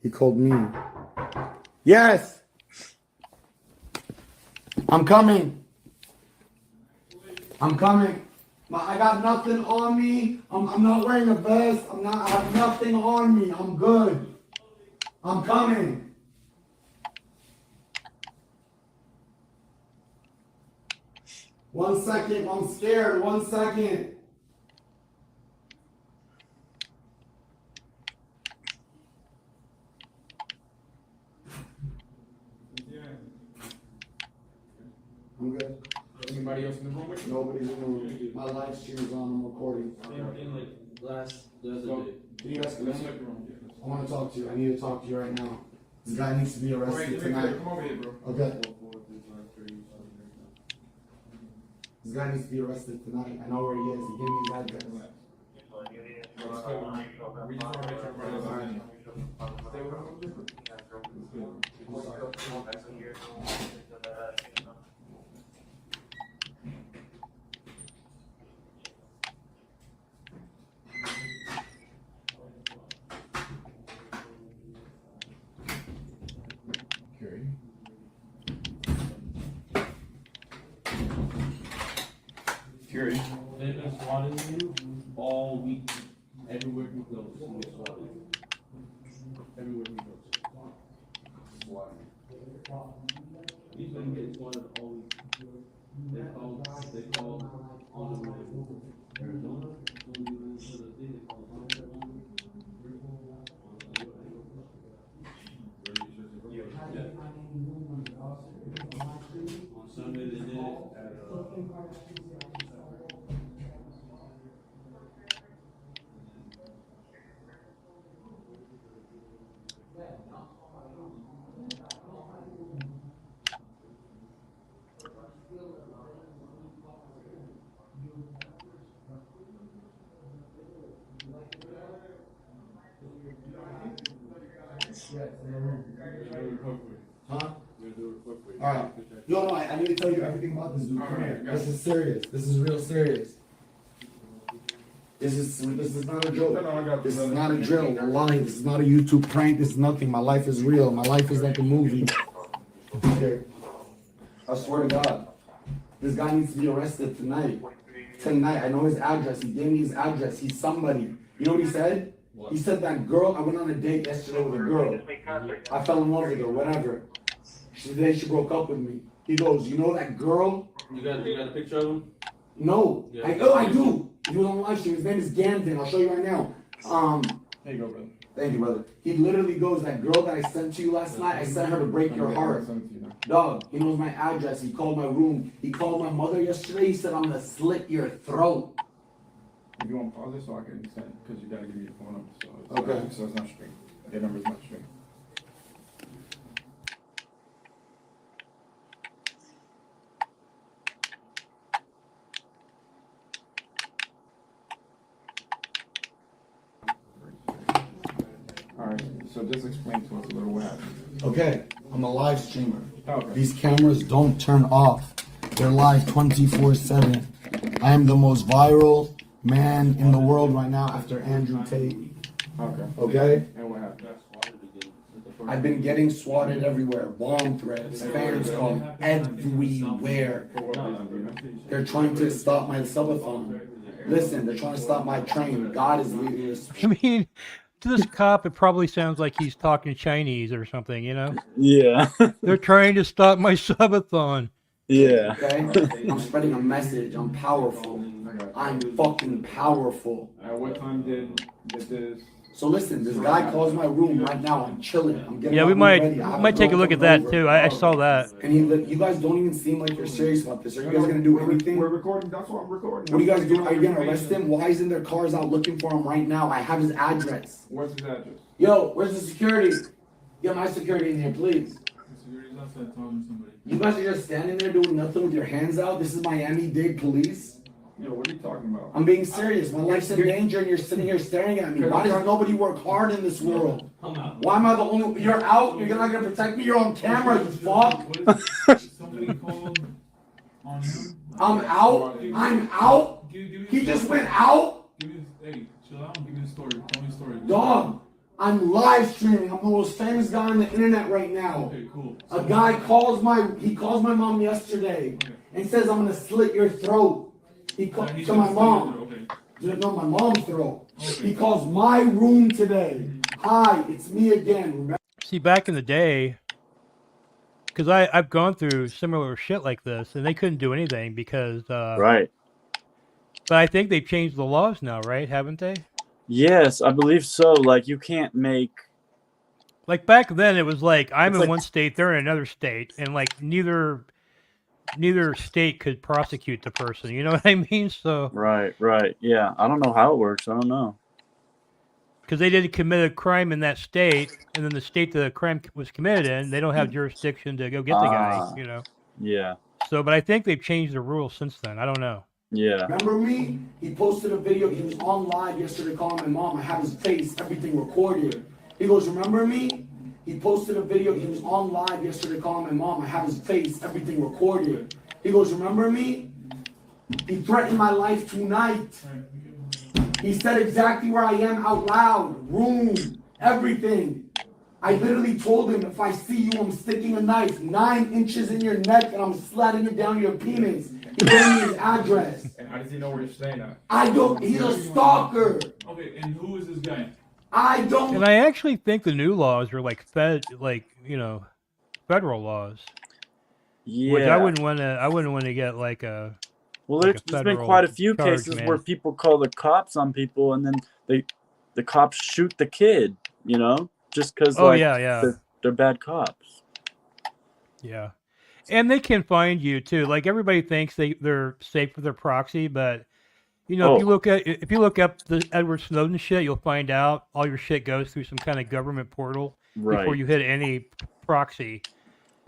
He called me. Yes! I'm coming. I'm coming. I got nothing on me. I'm not wearing a vest. I have nothing on me. I'm good. I'm coming. One second. I'm scared. 1 second. I'm good. Anybody else in the room with you? Nobody's in the room. My live stream is on. I'm recording. In like last So, day. can you guys come Let's in? check the room. I want to talk to you. I need to talk to you right now. This guy needs to be arrested tonight. Come over here, bro. Okay. This guy needs to be arrested tonight. I know where he is. He gave me his address. We just want to make sure everybody's on it. Stay with him. Grady. They've been swatting you all week. Everywhere he goes, he gets swatted. Everywhere he goes. Swatting. He's been getting swatted all week. They called all the way Arizona. They called on Sunday they did it at Huh? Alright. Yo, no, I need to tell you everything about this dude. Come here. This is serious. This is real serious. This is not a joke. This is not a drill, a lie. This is not a YouTube prank. This is nothing. My life is real. My life is like a movie. Okay. I swear to God. This guy needs to be arrested tonight. Tonight. I know his address. He gave me his address. He's somebody. You know what he said? He said that girl, I went on a date yesterday with a girl. I fell in love with her, whatever. Today she broke up with me. He goes, you know that girl? You got a picture of him? No. Yeah. I do. He was on live stream. His name is Gamden. I'll show you right now. There you go, brother. Thank you, brother. He literally goes, that girl that I sent to you last night, I sent her to break your heart. Dog, he knows my address. He called my room. He called my mother yesterday. He said, I'm gonna slit your throat. If you want to pause it so I can send, because you gotta give me your phone number, so it's Okay. so it's not straight. Your number's not straight. Alright, so just explain to us a little what happened. Okay, I'm a live streamer. Okay. These cameras don't turn off. They're live 24/7. I am the most viral man in the world right now after Andrew Tate. Okay. Okay? And what happened? I've been getting swatted everywhere. Bomb threats, fans come everywhere. For what reason, do you know? They're trying to stop my subathon. Listen, they're trying to stop my train. God is leading us. I mean, to this cop, it probably sounds like he's talking Chinese or something, you know? Yeah. They're trying to stop my subathon. Yeah. Okay? I'm spreading a message. I'm powerful. I'm fucking powerful. At what time did this? So listen, this guy calls my room right now. I'm chilling. I'm getting Yeah, my we room might ready. I have might take a girl look at coming that over. too. I saw that. And you guys don't even seem like you're serious about this. Are you guys gonna do anything? We're What recording. That's what I'm recording. are you guys doing? Are you gonna arrest him? Why isn't there cars out looking for him right now? I have his address. What's his address? Yo, where's the security? Get my security in here, please. Security's outside talking to somebody. You guys are just standing there doing nothing with your hands out. This is Miami-Dade police. Yo, what are you talking about? I'm being serious. My life's in danger and you're sitting here staring at me. Why does nobody work hard in this world? Why am I the only? You're out? You're not gonna protect me? You're on camera, you fuck. Somebody called on him. I'm out? I'm out? He just went out? Hey, chill out and give me the story. Tell me the story. Dog, I'm live streaming. I'm the most famous guy on the internet right now. Okay, cool. A guy calls my mom yesterday and says I'm gonna slit your throat. He called to my mom. Okay. No, my mom's throat. He calls my room today. Hi, it's me again. Remember? See, back in the day, because I've gone through similar shit like this, and they couldn't do anything because. Right. But I think they've changed the laws now, right? Haven't they? Yes, I believe so. Like you can't make. Like back then, it was like I'm It's in like- one state, they're in another state, and like neither state could prosecute the person. You know what I mean? So Right. Right. Yeah. I don't know how it works. I don't know. because they didn't commit a crime in that state, and then the state the crime was committed in, they don't have jurisdiction to go get the guy. You know. Yeah. So, but I think they've changed the rules since then. I don't know. Yeah. Remember me? He posted a video. He was on live yesterday calling my mom. I have his face, everything recorded. He goes, remember me? He posted a video. He was on live yesterday calling my mom. I have his face, everything recorded. He goes, remember me? He threatened my life tonight. He said exactly where I am out loud, room, everything. I literally told him, if I see you, I'm sticking a knife 9 inches in your neck and I'm sliding it down your penis. He gave me his address. And how does he know where you're staying at? I don't, he's a stalker. Okay, and who is this guy? I don't. And I actually think the new laws are like federal laws. Yeah. Which I wouldn't want to. I wouldn't want to get like a. Well, like there's been quite a few cases where people call the cops on people, and then the cops shoot the kid. You know, just because they're bad cops. Yeah, and they can find you too. Like everybody thinks they're safe with their proxy, but you know, if you look up the Edward Snowden shit, you'll find out all your shit goes through some kind of government portal before you hit any proxy.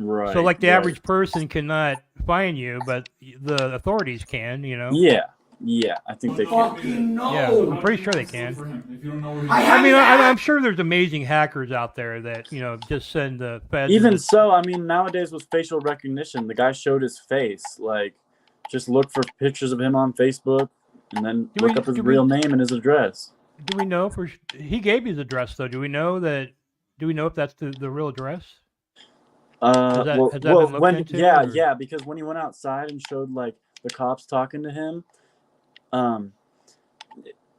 Right. So, like the average person cannot find you, but the authorities can. You know. Yeah, I think they can. Fucking no. Yeah, I'm pretty sure they can. If you don't know where I mean, I'm sure there's amazing hackers out there that just send the feds. Even so, I mean, nowadays with facial recognition, the guy showed his face. Like, just look for pictures of him on Facebook, and then look up his real name and his address. Do we know he gave his address though? Do we know if that's the real address? Has that been looked into, yeah, because when he went outside and showed like the cops talking to him,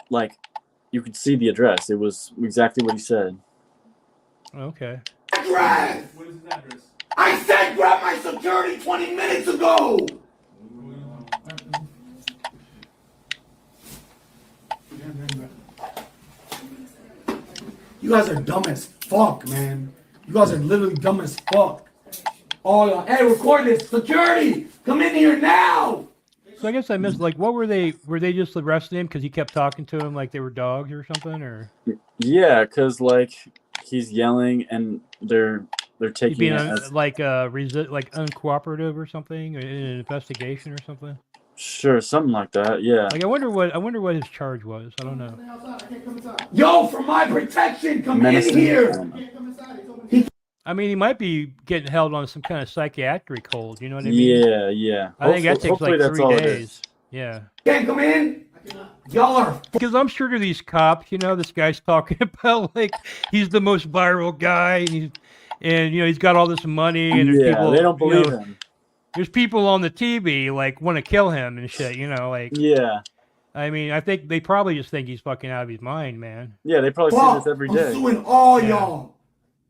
like you could see the address. It was exactly what he said. Okay. Address! What is his address? I said grab my security 20 minutes ago! You guys are dumb as fuck, man. You guys are literally dumb as fuck. Oh, y'all. Hey, record this. Security! Come in here now! So I guess I missed, like, what were they just arresting him because he kept talking to him like they were dogs or something, or? Yeah, because, like, he's yelling and they're taking being it as... like uncooperative or something in an investigation or something. Sure, something like that. Yeah. Like I wonder what his charge was. I don't know. Yo, for my protection, come in here. I mean, he might be getting held on some kind of psychiatric hold. You know what I mean? Yeah. I think that takes like 3 days. Yeah. Can't come in. Y'all are. Because I'm sure to these cops, this guy's talking about like he's the most viral guy, and he's got all this money, and there's people, they don't believe him. There's people on the TV like want to kill him and shit. Like. Yeah. I mean, I think they probably just think he's fucking out of his mind, man. Yeah, they probably see this every day. I'm suing all y'all.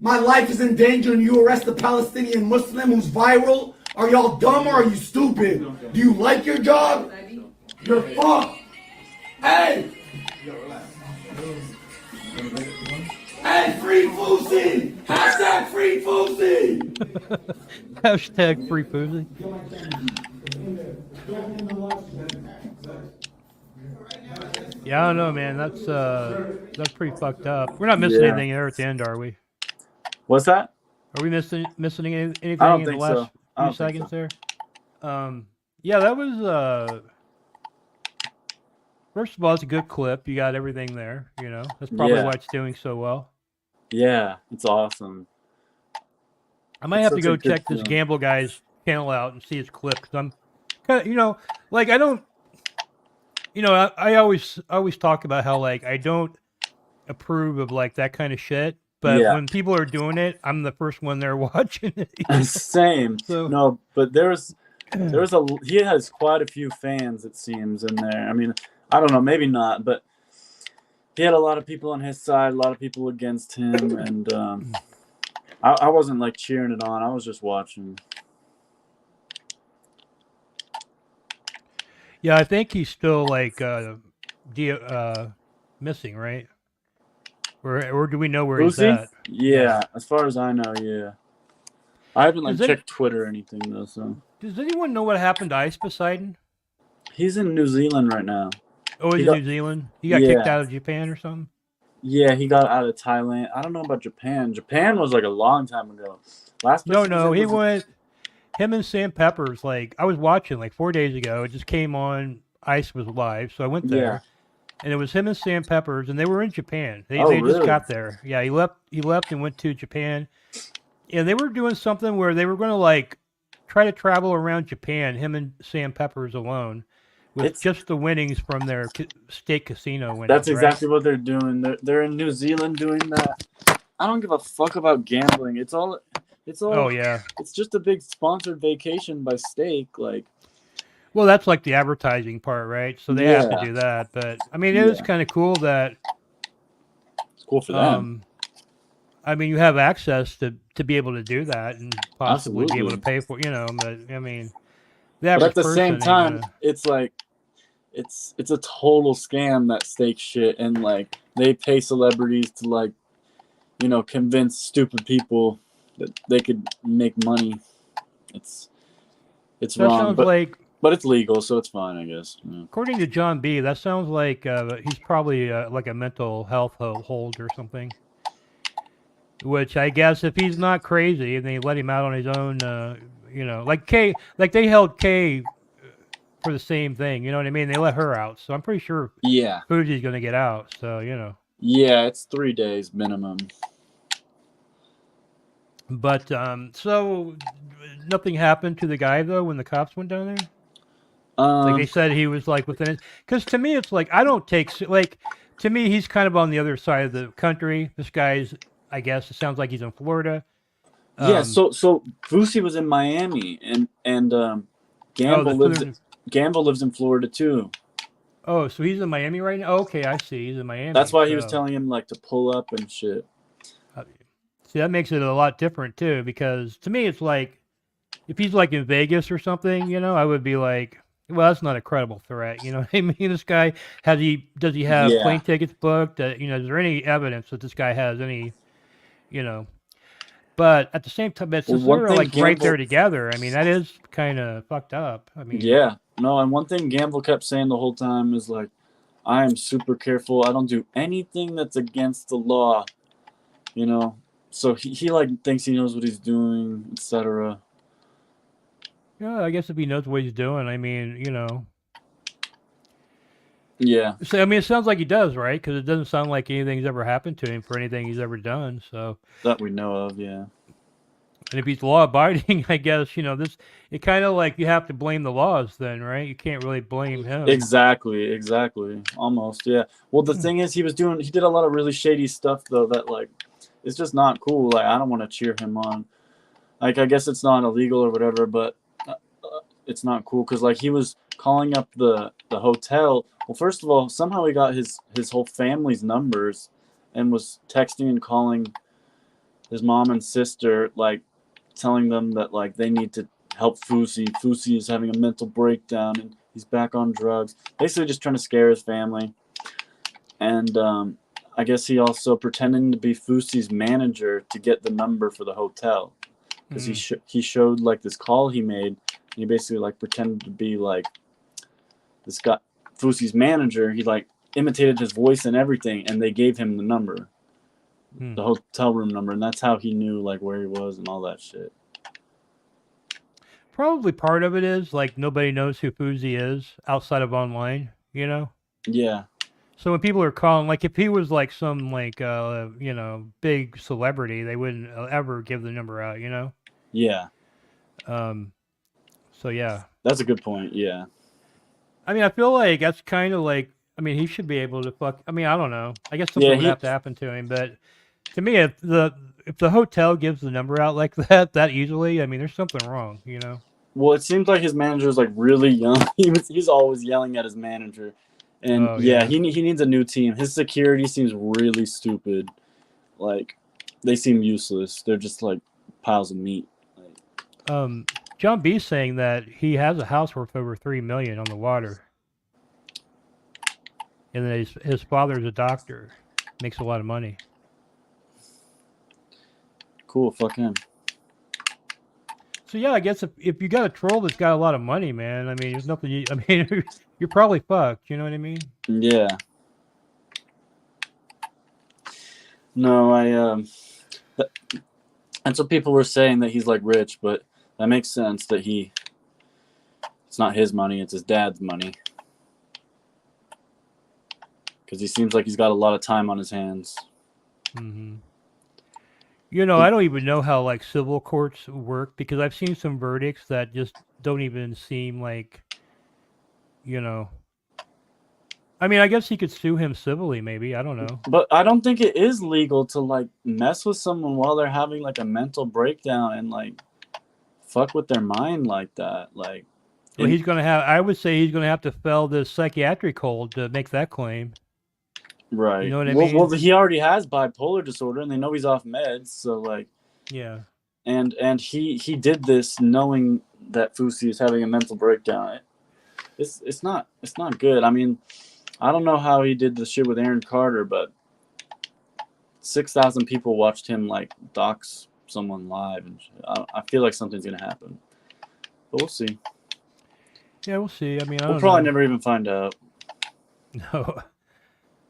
My life is in danger and you arrest a Palestinian Muslim who's viral? Are y'all dumb or are you stupid? Do you like your job? You're fucked. Hey! Hey, free Fousey! Hashtag free Fousey! Hashtag free Fousey. Yeah, I don't know, man. That's pretty fucked up. We're not missing anything there at the end, are we? What's that? Are we missing anything in the last few seconds there? Yeah, that was first of all, it's a good clip. You got everything there, That's probably why it's doing so well. Yeah, it's awesome. I might have to go check this Gamble guy's channel out and see his clip because I'm kind of, like I don't, I always talk about how like I don't approve of like that kind of shit. But when people are doing it, I'm the first one there watching it. Same. So, no, but he has quite a few fans, it seems, in there. I mean, I don't know, maybe not, but he had a lot of people on his side, a lot of people against him, and I wasn't like cheering it on. I was just watching. Yeah, I think he's still like missing, right? Or do we know where he's at? Yeah, as far as I know, yeah. I haven't checked Twitter or anything though. So does anyone know what happened to Ice Poseidon? He's in New Zealand right now. Oh, he's in New Zealand. He got kicked out of Japan or something. Yeah, he got out of Thailand. I don't know about Japan. Japan was like a long time ago. Last place he was No, in he was went. Him and Sam Peppers. Like I was watching like 4 days ago. It just came on. Ice was live, so I went yeah. there, and it was him and Sam Peppers, and they were in Japan. They Oh, they just really? got there. Yeah, he left and went to Japan, and they were doing something where they were going to like try to travel around Japan. Him and Sam Peppers alone, with It's just the winnings from their state casino That's winnings, right? exactly what they're doing. They're in New Zealand doing that. I don't give a fuck about gambling. It's Oh all yeah. it's just a big sponsored vacation by Stake. Like, Well, that's like the advertising part, right? So they have to yeah, do that. But I mean, it is yeah, kind of cool that it's cool for them. um, I mean, you have access to be able to do that and possibly be able to Absolutely. pay for, but I mean, the But at average the same person ain't time, gonna. it's like it's a total scam, that Stake shit, and like they pay celebrities to like convince stupid people that they could make money. It's it's That wrong, sounds but like, it's legal, so it's fine, I guess. Yeah. according to John B, that sounds like he's probably like a mental health hold or something. Which I guess if he's not crazy and they let him out on his own, like Kay, like they held Kay for the same thing. You know what I mean? They let her out, so I'm pretty sure Yeah. Fuji's gonna get out. So Yeah, it's 3 days minimum. But so nothing happened to the guy though when the cops went down there. Like they Um, said he was like within it. Because to me it's like I don't take like to me he's kind of on the other side of the country. This guy's I guess it sounds like he's in Florida. yeah, Um, so Boosie was in Miami, and oh, Gamble lives in Florida too. Oh, so he's in Miami right now. Okay, I see. He's in Miami. That's why he was So, telling him like to pull up and shit. see, that makes it a lot different too. Because to me, it's like if he's like in Vegas or something, I would be like, well, that's not a credible threat. You know what I mean? This guy does he have Yeah. plane tickets booked? Is there any evidence that this guy has any, you know? But at the same time, but Well, since one they're thing like right there Gamble, together, I mean, that is kind of fucked up. I mean, yeah, no, and one thing Gamble kept saying the whole time is like, I am super careful. I don't do anything that's against the law, you know. So he like thinks he knows what he's doing, etc. yeah, I guess if he knows what he's doing, I mean, Yeah, So I mean, it sounds like he does, right? Because it doesn't sound like anything's ever happened to him for anything he's ever done. So, that we know of. Yeah. and if he's law abiding, I guess this. It kind of like you have to blame the laws, then, right? You can't really blame him. Exactly. Almost, yeah. Well, the thing is, he did a lot of really shady stuff though. That like, it's just not cool. Like, I don't want to cheer him on. Like, I guess it's not illegal or whatever, but it's not cool because like he was calling up the hotel. Well, first of all, somehow he got his whole family's numbers, and was texting and calling his mom and sister, like telling them that like they need to help Fusi. Fusi is having a mental breakdown and he's back on drugs. Basically, just trying to scare his family. And I guess he also pretending to be Fusi's manager to get the number for the hotel, because he showed like this call he made. And he basically like pretended to be like this guy, Fusi's manager. He like imitated his voice and everything, and they gave him the number, the hotel room number, and that's how he knew like where he was and all that shit. Probably part of it is like nobody knows who Fuzi is outside of online. Yeah. So when people are calling, like if he was like some like big celebrity, they wouldn't ever give the number out. Yeah. So yeah. That's a good point. Yeah. I mean, I feel like that's kind of like. I mean, he should be able to fuck. I mean, I don't know. I guess something would have to happen to him, but to me, if the hotel gives the number out like that easily, I mean, there's something wrong. Well, it seems like his manager is like really young. He's always yelling at his manager, and he needs a new team. His security seems really stupid. Like, they seem useless. They're just like piles of meat. John B's saying that he has a house worth over $3 million on the water, and that his father's a doctor, makes a lot of money. Cool, fuck him. So yeah, I guess if you got a troll that's got a lot of money, man, I mean, there's nothing. I mean, you're probably fucked. You know what I mean? Yeah. No, that's what people were saying, that he's like rich, but that makes sense that it's not his money, it's his dad's money. Because he seems like he's got a lot of time on his hands. Mm-hmm. You know, I don't even know how like civil courts work, because I've seen some verdicts that just don't even seem like, you know. I mean, I guess he could sue him civilly, maybe. I don't know. But I don't think it is legal to like mess with someone while they're having like a mental breakdown and like fuck with their mind like that. Like, Well, he's gonna have. I would say he's gonna have to fail the psychiatric hold to make that claim. right. You know what I well, mean? well, he already has bipolar disorder, and they know he's off meds. So like, Yeah. and he did this knowing that Fusi is having a mental breakdown. It's not good. I mean, I don't know how he did the shit with Aaron Carter, but 6,000 people watched him like dox someone live, and I feel like something's gonna happen. But we'll see. Yeah, we'll see. I mean, I We'll don't probably know. never even find out. No.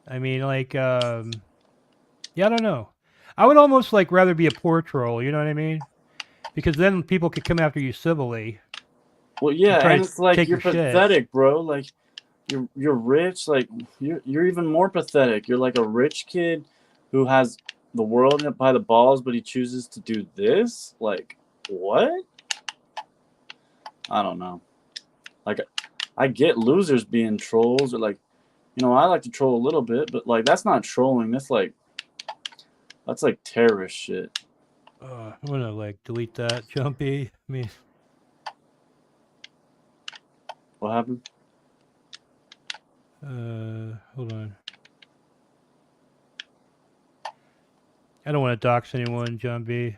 I mean, like, yeah, I don't know. I would almost like rather be a poor troll. You know what I mean? Because then people could come after you civilly. Well, yeah, try and to it's like take you're your shit. pathetic, bro. Like you're rich. Like you're even more pathetic. You're like a rich kid who has the world by the balls, but he chooses to do this. Like what? I don't know. Like I get losers being trolls, or like, you know, I like to troll a little bit, but like that's not trolling. That's like terrorist shit. I'm gonna like delete that, Jumpy. I mean, What happened? hold on. I don't want to dox anyone, Jumpy.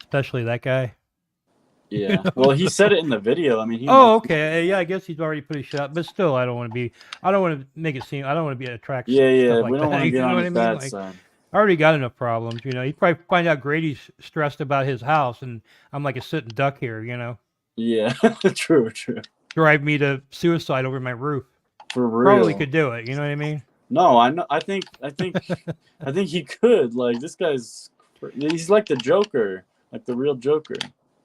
Especially that guy. Yeah. Well, he said it in the video. I mean, he. Oh, okay. Yeah, I guess he's already put his shot, but still, I don't want to make it seem. I don't want to be attract Yeah. stuff like We don't that. want to get You know on what his I mean? bad Like, side. I already got enough problems. You know, he'd probably find out Grady's stressed about his house, and I'm like a sitting duck here. You know. Yeah. True. Drive me to suicide over my roof. For real. Probably could do it. You know what I mean? No, I know. I think he could. Like this guy's. He's like the Joker, like the real Joker.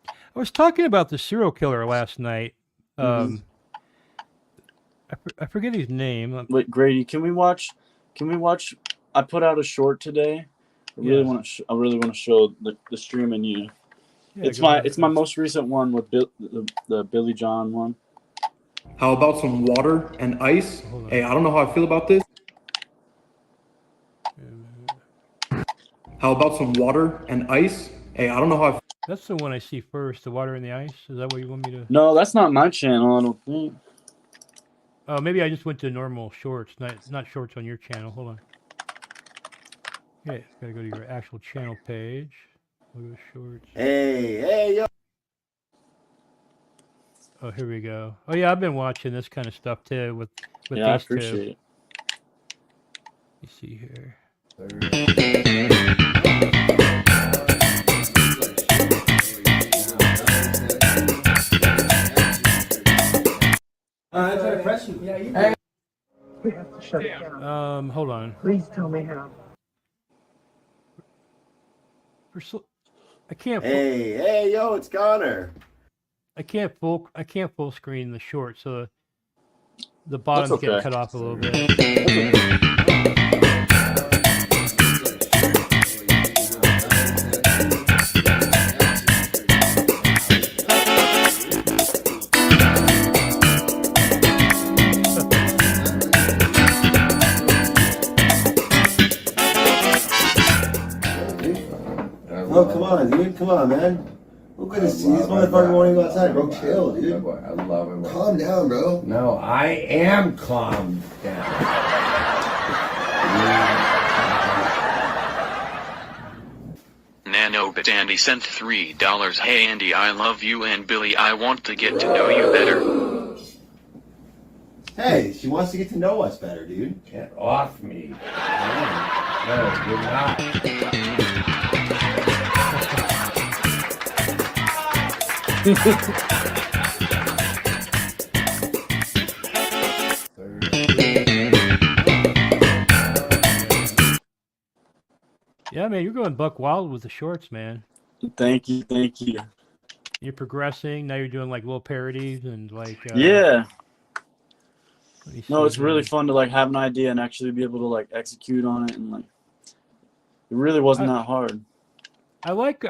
I was talking about the serial killer last night. I forget his name. Wait, Grady, can we watch? I put out a short today. I really want to show the stream and you. Yeah, it's my most recent one with the Billy John one. How about some water and ice? Hey, I don't know how I feel about this. How about some water and ice? Hey, I don't know how I. That's the one I see first. The water and the ice. Is that what you want me to? No, that's not my channel. I don't think. Oh, maybe I just went to normal shorts, not shorts on your channel. Hold on. Okay, gotta go to your actual channel page. Go to shorts. Hey, yo. Oh, here we go. Oh yeah, I've been watching this kind of stuff too with Yeah, I these appreciate it. You see here. I try to press you. Yeah, you. Hey. Hold on. Please tell me how. I can't. Hey, yo, it's Connor. I can't full screen the short, so the bottom's getting cut off a little bit. Oh, come on, dude. Come on, man. We're gonna see this motherfucker won't even go outside, bro. Chill, dude. I love it. Calm down, bro. No, I am calmed down. Nanobit Andy sent $3. Hey Andy, I love you, and Billy, I want to get to know you better. Hey, she wants to get to know us better, dude. Get off me. No, you're not. man, you're going buck wild with the shorts, man. Thank you, thank you. You're progressing. Now you're doing like little parodies and like. Yeah. Let me No, see it's really here. fun to like have an idea and actually be able to like execute on it, and like it really wasn't that hard. I like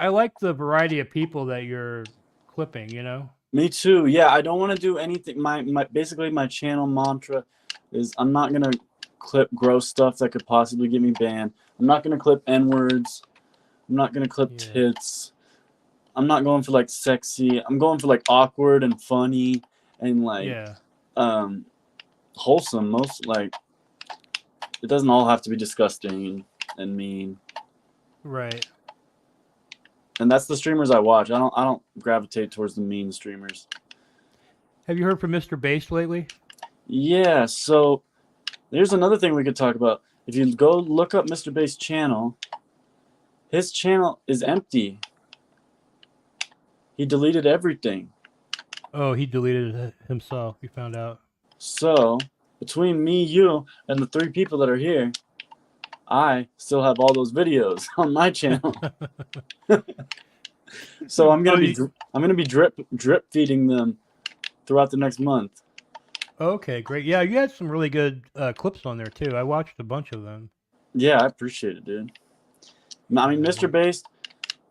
the variety of people that you're clipping. You know. Me too. Yeah, I don't want to do anything. My basically my channel mantra is I'm not gonna clip gross stuff that could possibly get me banned. I'm not gonna clip N-words. I'm not gonna clip tits. I'm not going for like sexy. I'm going for like awkward and funny and like wholesome. Most like it doesn't all have to be disgusting and mean. Right. And that's the streamers I watch. I don't gravitate towards the mean streamers. Have you heard from Mr. Bass lately? Yeah, so there's another thing we could talk about. If you go look up Mr. Bass' channel, his channel is empty. He deleted everything. Oh, he deleted it himself. You found out. So, between me, you, and the 3 people that are here, I still have all those videos on my channel. So I'm gonna be drip feeding them throughout the next month. Okay, great. Yeah, you had some really good clips on there too. I watched a bunch of them. Yeah, I appreciate it, dude. I mean, Mr. Bass,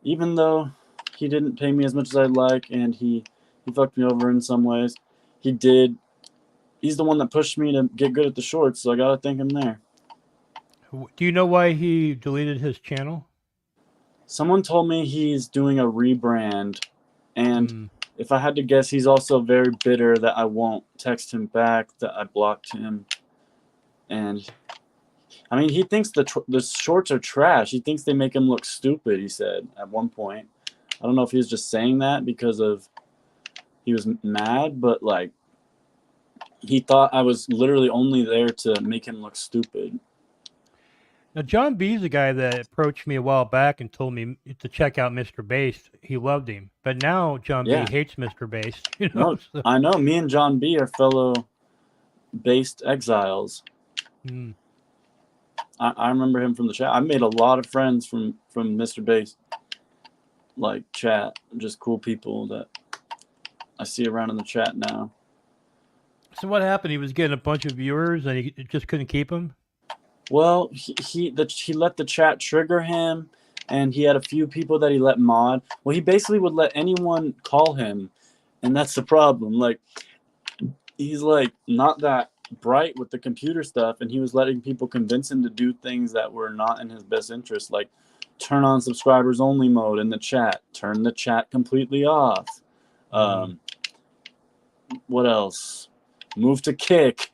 even though he didn't pay me as much as I'd like, and he fucked me over in some ways, he's the one that pushed me to get good at the shorts, so I gotta thank him there. Do you know why he deleted his channel? Someone told me he's doing a rebrand, and if I had to guess, he's also very bitter that I won't text him back, that I blocked him. And I mean, he thinks the shorts are trash. He thinks they make him look stupid, he said at one point. I don't know if he was just saying that because he was mad, but like he thought I was literally only there to make him look stupid. Now, John B's a guy that approached me a while back and told me to check out Mr. Bass. He loved him. But now John B hates Mr. Bass. You know? No, I know. Me and John B are fellow based exiles. I remember him from the chat. I made a lot of friends from Mr. Bass. Like chat. Just cool people that I see around in the chat now. So what happened? He was getting a bunch of viewers and he just couldn't keep them? Well, he let the chat trigger him, and he had a few people that he let mod. Well, he basically would let anyone call him, and that's the problem. Like, he's like not that bright with the computer stuff, and he was letting people convince him to do things that were not in his best interest, like turn on subscribers only mode in the chat, turn the chat completely off. What else? Move to Kick.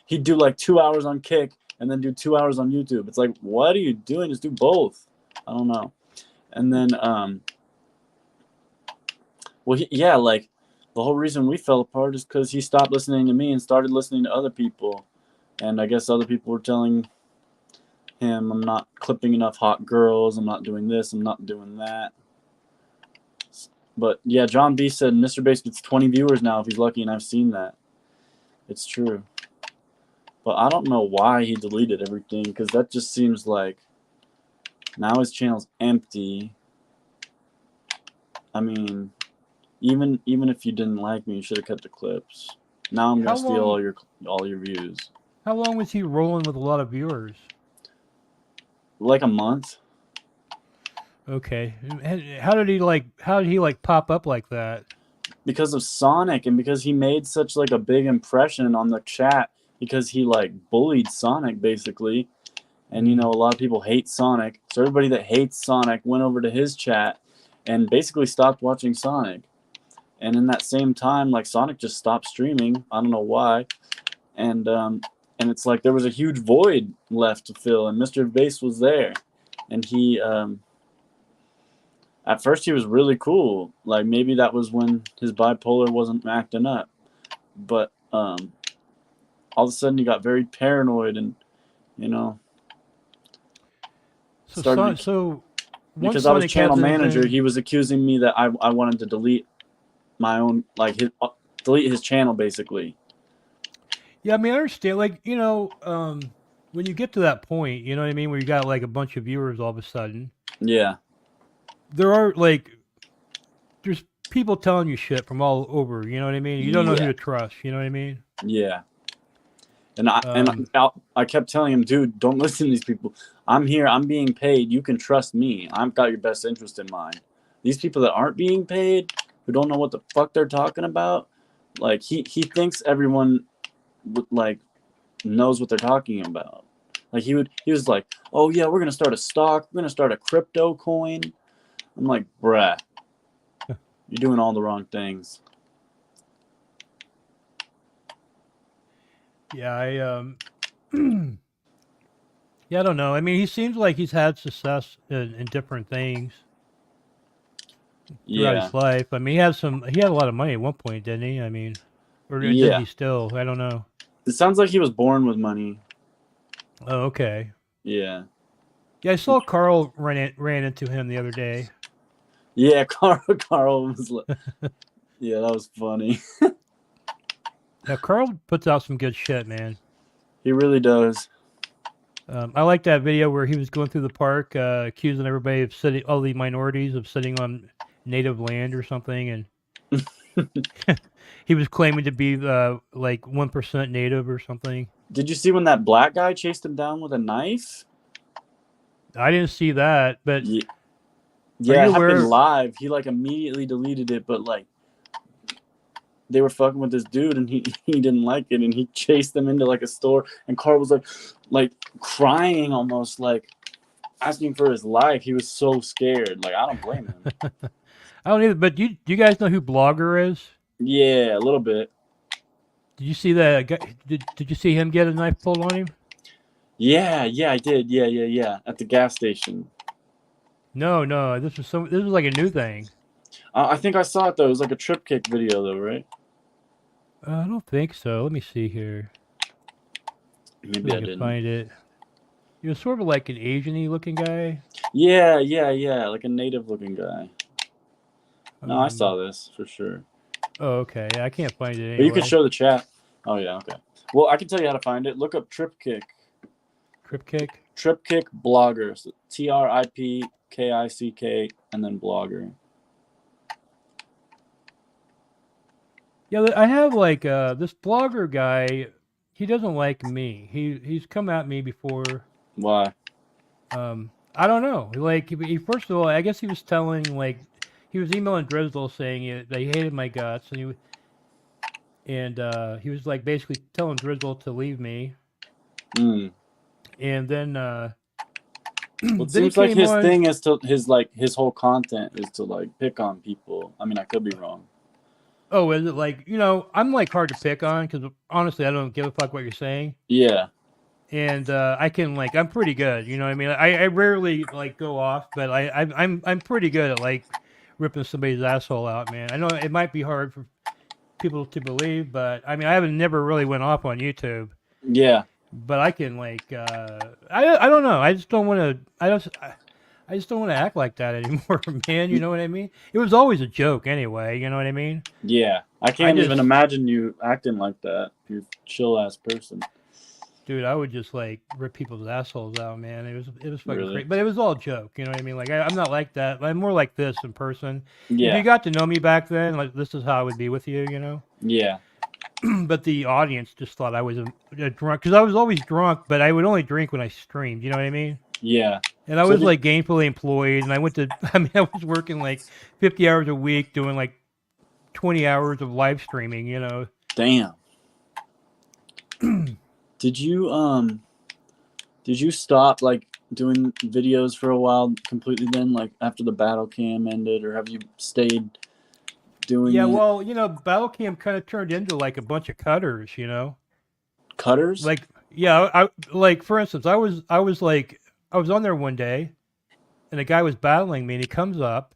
He'd do like 2 hours on Kick and then do 2 hours on YouTube. It's like, what are you doing? Just do both. I don't know. And then, like the whole reason we fell apart is because he stopped listening to me and started listening to other people. And I guess other people were telling him, I'm not clipping enough hot girls. I'm not doing this. I'm not doing that. But yeah, John B said Mr. Bass gets 20 viewers now if he's lucky, and I've seen that. It's true. But I don't know why he deleted everything, because that just seems like now his channel's empty. I mean, even if you didn't like me, you should have cut the clips. Now I'm gonna steal all your views. How long was he rolling with a lot of viewers? Like a month. Okay. How did he pop up like that? Because of Sonic, and because he made such like a big impression on the chat, because he like bullied Sonic basically. And you know, a lot of people hate Sonic. So everybody that hates Sonic went over to his chat and basically stopped watching Sonic. And in that same time, like Sonic just stopped streaming. I don't know why. And it's like there was a huge void left to fill, and Mr. Bass was there. And he at first he was really cool. Like maybe that was when his bipolar wasn't acting up. But all of a sudden he got very paranoid, and you know, because I was channel manager, he was accusing me that I wanted to delete my own, like delete his channel basically. Yeah, I mean, I understand. Like, you know, when you get to that point, you know what I mean, where you got like a bunch of viewers all of a sudden, Yeah. there are like there's people telling you shit from all over. You know what I mean? You don't know who Yeah. to trust. You know what I mean? Yeah. And Um, I kept telling him, dude, don't listen to these people. I'm here. I'm being paid. You can trust me. I've got your best interest in mind. These people that aren't being paid, who don't know what the fuck they're talking about, like he thinks everyone like knows what they're talking about. Like he was like, oh yeah, we're gonna start a stock. We're gonna start a crypto coin. I'm like, bruh, you're doing all the wrong things. yeah, yeah, I don't know. I mean, he seems like he's had success in different things throughout Yeah. his life. I mean, he had a lot of money at one point, didn't he? I mean, or does Yeah. he still? I don't know. It sounds like he was born with money. Oh, okay. Yeah. Yeah, I saw Carl ran into him the other day. Yeah, Carl was like, yeah, that was funny. Yeah, Carl puts out some good shit, man. He really does. I like that video where he was going through the park, accusing everybody of sitting, all the minorities of sitting on native land or something, and he was claiming to be like 1% native or something. Did you see when that black guy chased him down with a knife? I didn't see that, but Yeah, are yeah, you it happened aware? live. He like immediately deleted it, but like they were fucking with this dude and he didn't like it and he chased them into like a store and Carl was like crying almost, like asking for his life. He was so scared. Like I don't blame him. I don't either. But do you guys know who Blogger is? Yeah, a little bit. Did you see that guy? Did you see him get a knife pulled on him? Yeah, I did. Yeah. At the gas station. No. This was like a new thing. I think I saw it though. It was like a trip kick video though, right? I don't think so. Let me see here. Maybe See if I I can didn't. find it. He was sort of like an Asian-y looking guy. Yeah, like a native looking guy. No, I saw this for sure. Oh, okay. Yeah, I can't find it anyway. But you could show the chat. Oh yeah, okay. Well, I can tell you how to find it. Look up Trip Kick. Trip Kick? Trip Kick Blogger. So TRIPKICK and then Blogger. Yeah, I have like this blogger guy. He doesn't like me. He's come at me before. Why? I don't know. Like he first of all, I guess he was telling like he was emailing Drizzle saying that he hated my guts and he was like basically telling Drizzle to leave me. And then Well, it then seems like his thing is to his whole content is to like pick on people. I mean, I could be wrong. Oh, is it like, I'm like hard to pick on because honestly, I don't give a fuck what you're saying. Yeah. And I can like, I'm pretty good. You know what I mean? I rarely like go off, but I'm pretty good at like ripping somebody's asshole out, man. I know it might be hard for people to believe, but I mean, I haven't never really went off on YouTube. Yeah. But I can like, I don't know. I just don't want to. I just don't want to act like that anymore, man. You know what I mean? It was always a joke anyway. You know what I mean? Yeah. I can't even imagine you acting like that. You're a chill ass person. Dude, I would just like rip people's assholes out, man. It was fucking Really? crazy. But it was all joke. You know what I mean? Like I'm not like that. I'm more like this in person. Yeah. If you got to know me back then, like this is how I would be with you. You know? Yeah. But the audience just thought I was a drunk because I was always drunk, but I would only drink when I streamed. You know what I mean? Yeah. And I was like gainfully employed, and I was working like 50 hours a week doing like 20 hours of live streaming, you know. Damn. Did you stop like doing videos for a while completely then, like after the battle cam ended, or have you stayed doing Yeah, it? well, battle cam kind of turned into like a bunch of cutters, you know. Cutters? Like, yeah, I like for instance, I was on there one day, and a guy was battling me, and he comes up,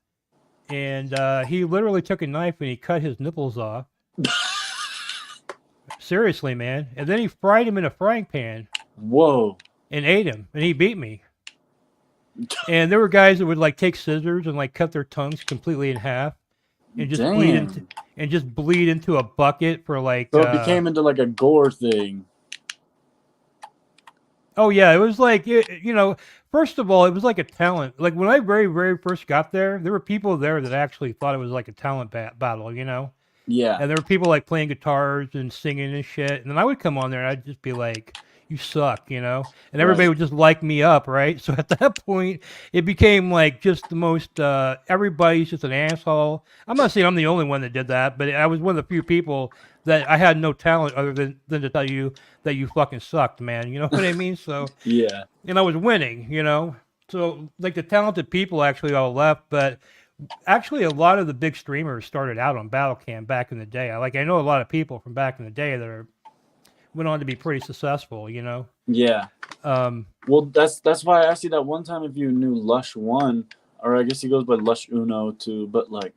and he literally took a knife and he cut his nipples off. Seriously, man. And then he fried him in a frying pan. Whoa. And ate him, and he beat me. And there were guys that would like take scissors and like cut their tongues completely in half, and just bleed into a bucket for like. So it became into like a gore thing. Oh yeah, it was like first of all, it was like a talent. Like when I very first got there were people there that actually thought it was like a talent battle, Yeah. and there were people like playing guitars and singing and shit. And then I would come on there and I'd just be like, "You suck," and everybody Right. would just like me up, right? So at that point, it became like just the most. Everybody's just an asshole. I'm not saying I'm the only one that did that, but I was one of the few people that I had no talent other than to tell you that you fucking sucked, man. You know what I mean? So, Yeah. and I was winning. So like the talented people actually all left, but actually a lot of the big streamers started out on Battlecam back in the day. I know a lot of people from back in the day that went on to be pretty successful. Yeah. Um, Well, that's why I asked you that one time if you knew Lush One, or I guess he goes by Lush Uno too. But like,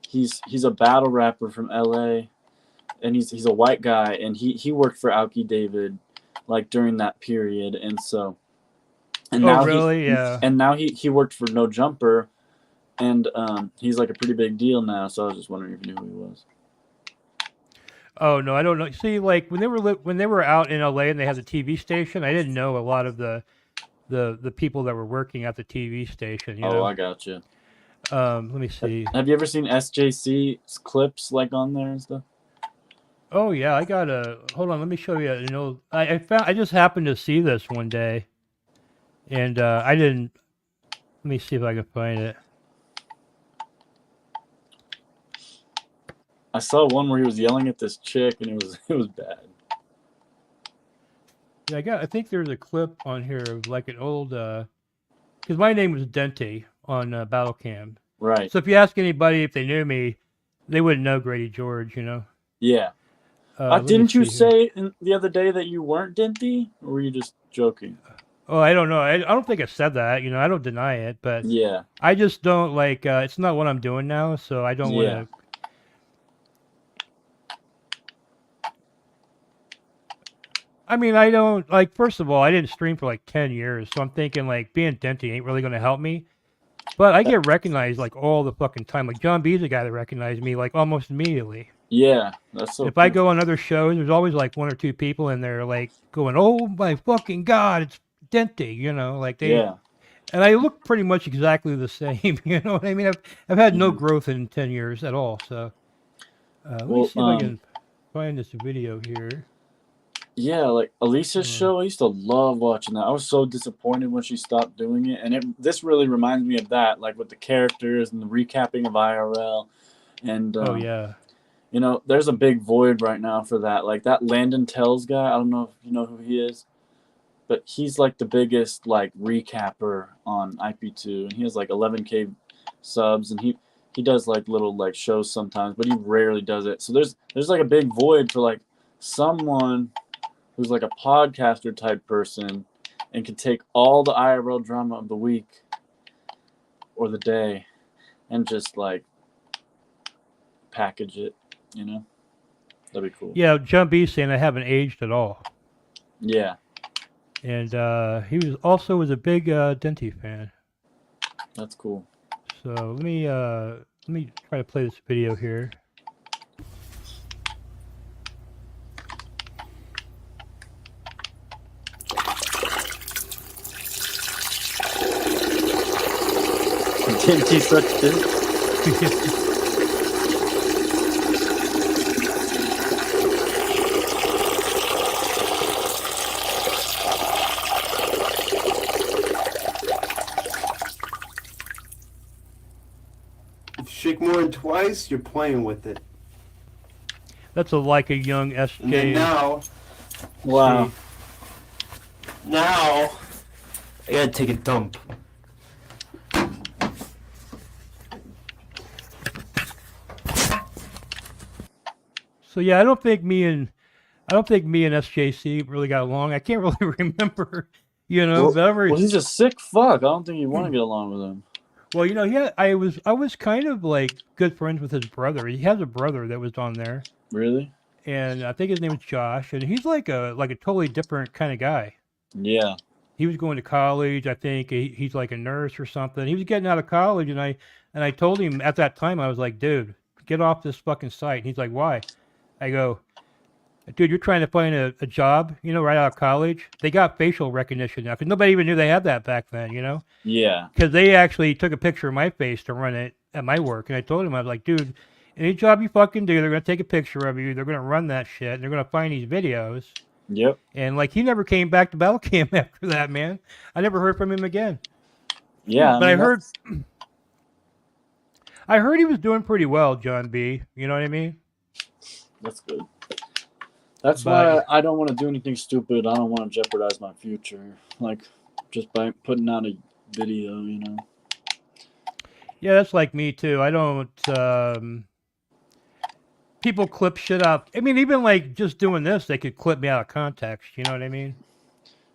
he's a battle rapper from L.A. and he's a white guy, and he worked for Alki David, like during that period, and so, and oh now really? Yeah. he worked for No Jumper, and he's like a pretty big deal now. So I was just wondering if you knew who he was. Oh no, I don't know. See, like when they were out in LA and they had the TV station, I didn't know a lot of the people that were working at the TV station. Oh, I gotcha. Let me see. Have you ever seen SJC's clips like on there and stuff? Oh yeah, I got a. Hold on, let me show you. I just happened to see this one day, and I didn't. Let me see if I can find it. I saw one where he was yelling at this chick, and it was bad. Yeah, I think there's a clip on here of like an old. Because my name was Dente on Battlecam. Right. So if you ask anybody if they knew me, they wouldn't know Grady George. Yeah. Didn't you say the other day that you weren't Dinty, or were you just joking? Oh, I don't know. I don't think I said that. I don't deny it, but Yeah. I just don't like. It's not what I'm doing now, so I don't want to. I mean, I don't like. First of all, I didn't stream for like 10 years, so I'm thinking like being Denty ain't really gonna help me. But I get recognized like all the fucking time. Like John B's a guy that recognized me like almost immediately. Yeah, that's so. If I go on other shows, there's always like one or two people in there like going, "Oh my fucking god, it's Denty," like they. Yeah. And I look pretty much exactly the same. You know what I mean? I've had no growth in 10 years at all. So let me see if I can find this video here. Yeah, like Alicia's show, I used to love watching that. I was so disappointed when she stopped doing it, and this really reminds me of that, like with the characters and the recapping of IRL, and oh yeah, there's a big void right now for that. Like that Landon Tells guy, I don't know if you know who he is, but he's like the biggest like recapper on IP2, and he has like 11K subs, and he does like little like shows sometimes, but he rarely does it. So there's like a big void for like someone who's like a podcaster type person and can take all the IRL drama of the week or the day and just like package it, That'd be cool. Yeah, John B's saying I haven't aged at all. Yeah. And he was a big Denty fan. That's cool. So let me try to play this video here. Didn't he suck dick? If you shake more than twice, you're playing with it. That's like a young SJ. And then now, wow. Now, I gotta take a dump. So yeah, I don't think me and SJC really got along. I can't really remember, Well, he's a sick fuck. I don't think you want to get along with him. Well, I was kind of like good friends with his brother. He has a brother that was on there. Really? And I think his name is Josh, and he's like a totally different kind of guy. Yeah. He was going to college. I think he's like a nurse or something. He was getting out of college, and I told him at that time, I was like, dude, get off this fucking site. And he's like, why? I go, Dude, you're trying to find a job, right out of college. They got facial recognition now because nobody even knew they had that back then, Yeah. Because they actually took a picture of my face to run it at my work, and I told him, I was like, dude, any job you fucking do, they're gonna take a picture of you, they're gonna run that shit, and they're gonna find these videos. Yep. And like, he never came back to battle camp after that, man. I never heard from him again. Yeah, But I heard, that's I heard he was doing pretty well, John B. You know what I mean? good. That's But why I don't want to do anything stupid. I don't want to jeopardize my future, like just by putting out a video, yeah, that's like me too. I don't. People clip shit out. I mean, even like just doing this, they could clip me out of context. You know what I mean?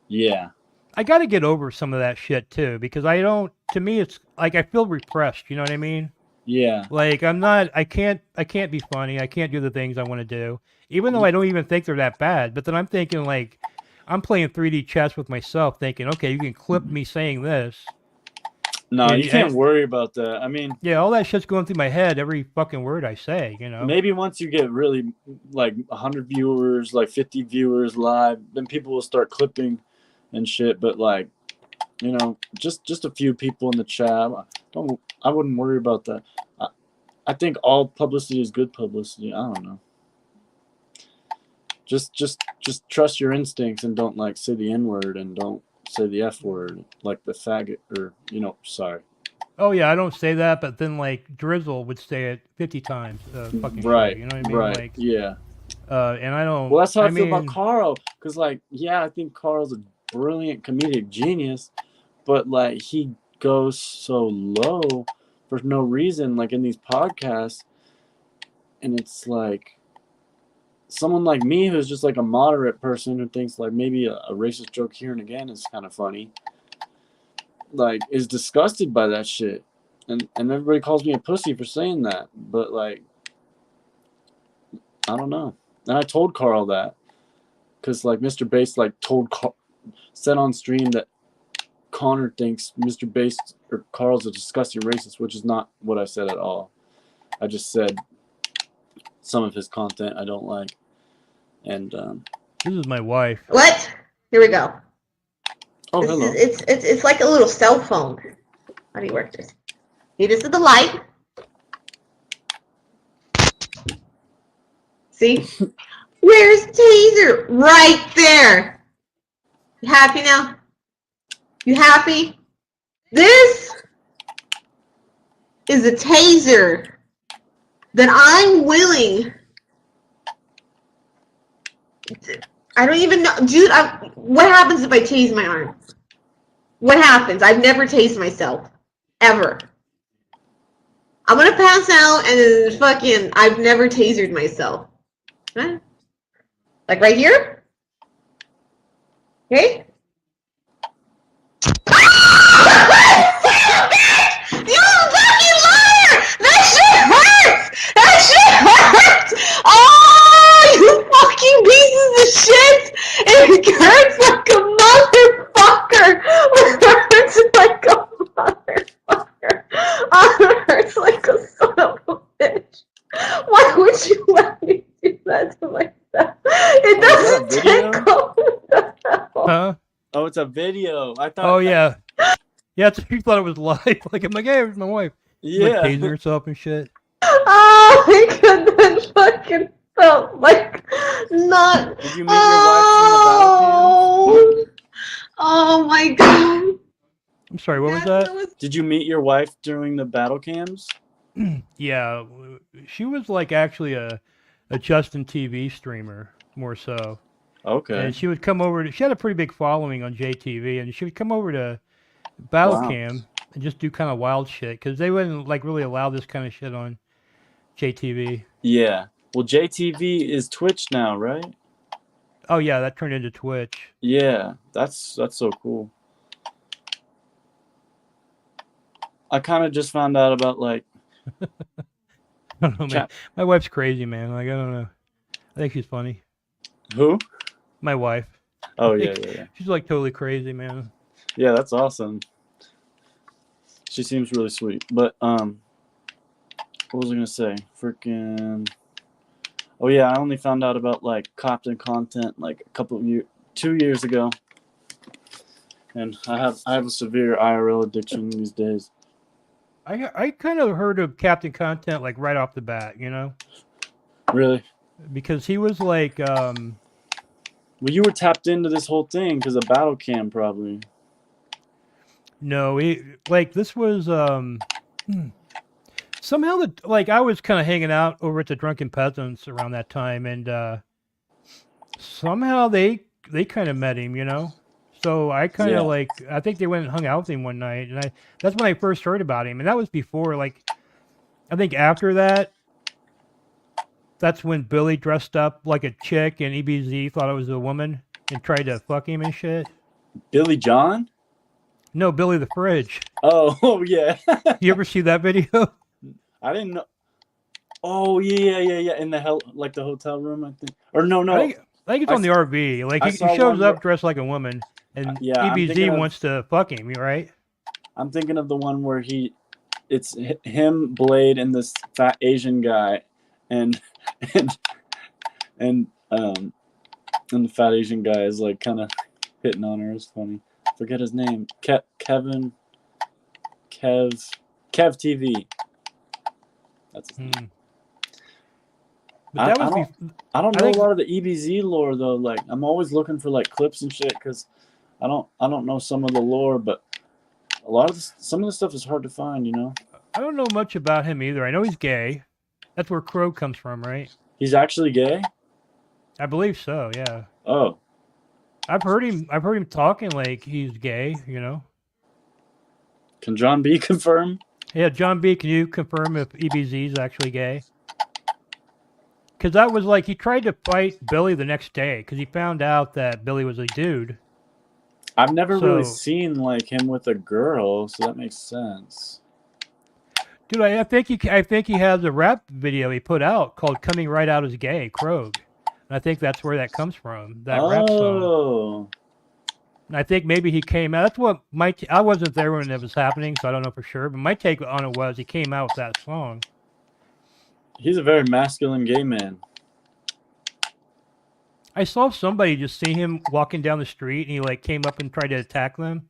Yeah. I got to get over some of that shit too, because I don't. To me, it's like I feel repressed. You know what I mean? Yeah. Like I'm not. I can't be funny. I can't do the things I want to do, even though I don't even think they're that bad. But then I'm thinking like, I'm playing 3D chess with myself, thinking, okay, you can clip me saying this. No, you can't worry about that. I mean, yeah, all that shit's going through my head every fucking word I say. Maybe once you get really like 100 viewers, like 50 viewers live, then people will start clipping and shit. But like, just a few people in the chat. I wouldn't worry about that. I think all publicity is good publicity. I don't know. Just trust your instincts and don't like say the N word and don't say the F word like the faggot or sorry. Oh yeah, I don't say that, but then like Drizzle would say it 50 times. Fucking Right. show, you know what I mean? Right. Like, yeah. And I don't. Well, that's how I feel mean, about Carl. Cause like, yeah, I think Carl's a brilliant comedic genius, but like he goes so low for no reason, like in these podcasts, and it's like someone like me who's just like a moderate person who thinks like maybe a racist joke here and again is kind of funny, like is disgusted by that shit, and everybody calls me a pussy for saying that, but like I don't know. And I told Carl that because like Mr. Bass like said on stream that Connor thinks Mr. Bass or Carl's a disgusting racist, which is not what I said at all. I just said some of his content I don't like. And this is my wife. What? Here we go. Oh, this hello. It's like a little cell phone. How do you work this? See, this is the light. See? Where's Taser? Right there. You happy now? You happy? This is a taser that I'm willing. I don't even know. Dude, what happens if I tase my arm? What happens? I've never tased myself. Ever. I'm gonna pass out and then fucking, I've never tasered myself. Huh? Like right here? Okay? You fucking liar! That shit hurts! That shit hurts! Oh, you fucking pieces of shit! It hurts like a motherfucker! It hurts like a motherfucker! Oh, it hurts like a son of a bitch! Why would you let me do that to myself? It doesn't take over. Huh? Oh, it's a video. I thought. Oh yeah. Yeah, you thought it was live. Like I'm like, hey, here's my wife. She's, Yeah. like tasing herself and shit. Oh my god, that fucking felt like not. Did you meet your wife during the battle cam? Oh my god. I'm sorry, what was that? Did you meet your wife during the battle cams? Yeah, she was like actually a Justin TV streamer more so. Okay. And she would come over. She had a pretty big following on JTV, and she would come over to Battle Cam and just do kind of wild shit because they wouldn't like really allow this kind of shit on JTV. Yeah. Well, JTV is Twitch now, right? Oh yeah, that turned into Twitch. Yeah, that's so cool. I kind of just found out about like. I don't know, man. My wife's crazy, man. Like I don't know. I think she's funny. Who? My wife. Oh yeah. She's like totally crazy, man. Yeah, that's awesome. She seems really sweet. But what was I gonna say? Freaking. Oh yeah, I only found out about like Compton content like a couple of 2 years ago, and I have a severe IRL addiction these days. I kind of heard of Captain Content like right off the bat, you know. Really? Because he was like, Well, you were tapped into this whole thing because of Battle Cam, probably. no, this was somehow like I was kind of hanging out over at the Drunken Peasants around that time, and somehow they kind of met him, you know. So I kind of I think they went and hung out with him one night, and that's when I first heard about him, and that was before like I think after that. That's when Billy dressed up like a chick and EBZ thought it was a woman and tried to fuck him and shit. Billy John? No, Billy the Fridge. Oh yeah. You ever see that video? I didn't know. Oh yeah. In the the hotel room, I think. Or no. I think it's on the RV. Like he shows up dressed like a woman, and EBZ wants to fuck him. Right? I'm thinking of the one where it's him, Blade, and this fat Asian guy, and the fat Asian guy is like kind of hitting on her. It's funny. Forget his name. Kev TV. That's his name. But I don't know a lot of the EBZ lore though. Like I'm always looking for like clips and shit because I don't know some of the lore, but a lot of some of the stuff is hard to find. You know. I don't know much about him either. I know he's gay. That's where Crow comes from, right? He's actually gay? I believe so, yeah. Oh. I've heard him talking like he's gay, you know. Can John B confirm? Yeah, John B, can you confirm if EBZ is actually gay? Because that was like, he tried to fight Billy the next day because he found out that Billy was a dude. I've never really seen like him with a girl, so that makes sense. Dude, I think he has a rap video he put out called "Coming Right Out as Gay," Krog. And I think that's where that comes from. That rap song. And I think maybe he came out. That's what I wasn't there when it was happening, so I don't know for sure. But my take on it was he came out with that song. He's a very masculine gay man. I saw somebody just see him walking down the street, and he like came up and tried to attack them.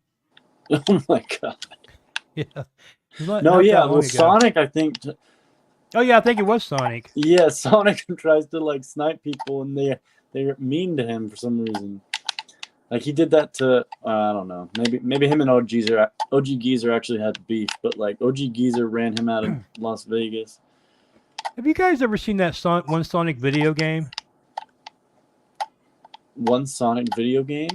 Oh my god. Yeah. Well, Sonic, I think. Oh yeah, I think it was Sonic. Yeah, Sonic tries to like snipe people, and they're mean to him for some reason. Like he did that to I don't know. Maybe him and OG Geezer actually had beef, but like OG Geezer ran him out of Las Vegas. Have you guys ever seen that one Sonic video game? One Sonic video game?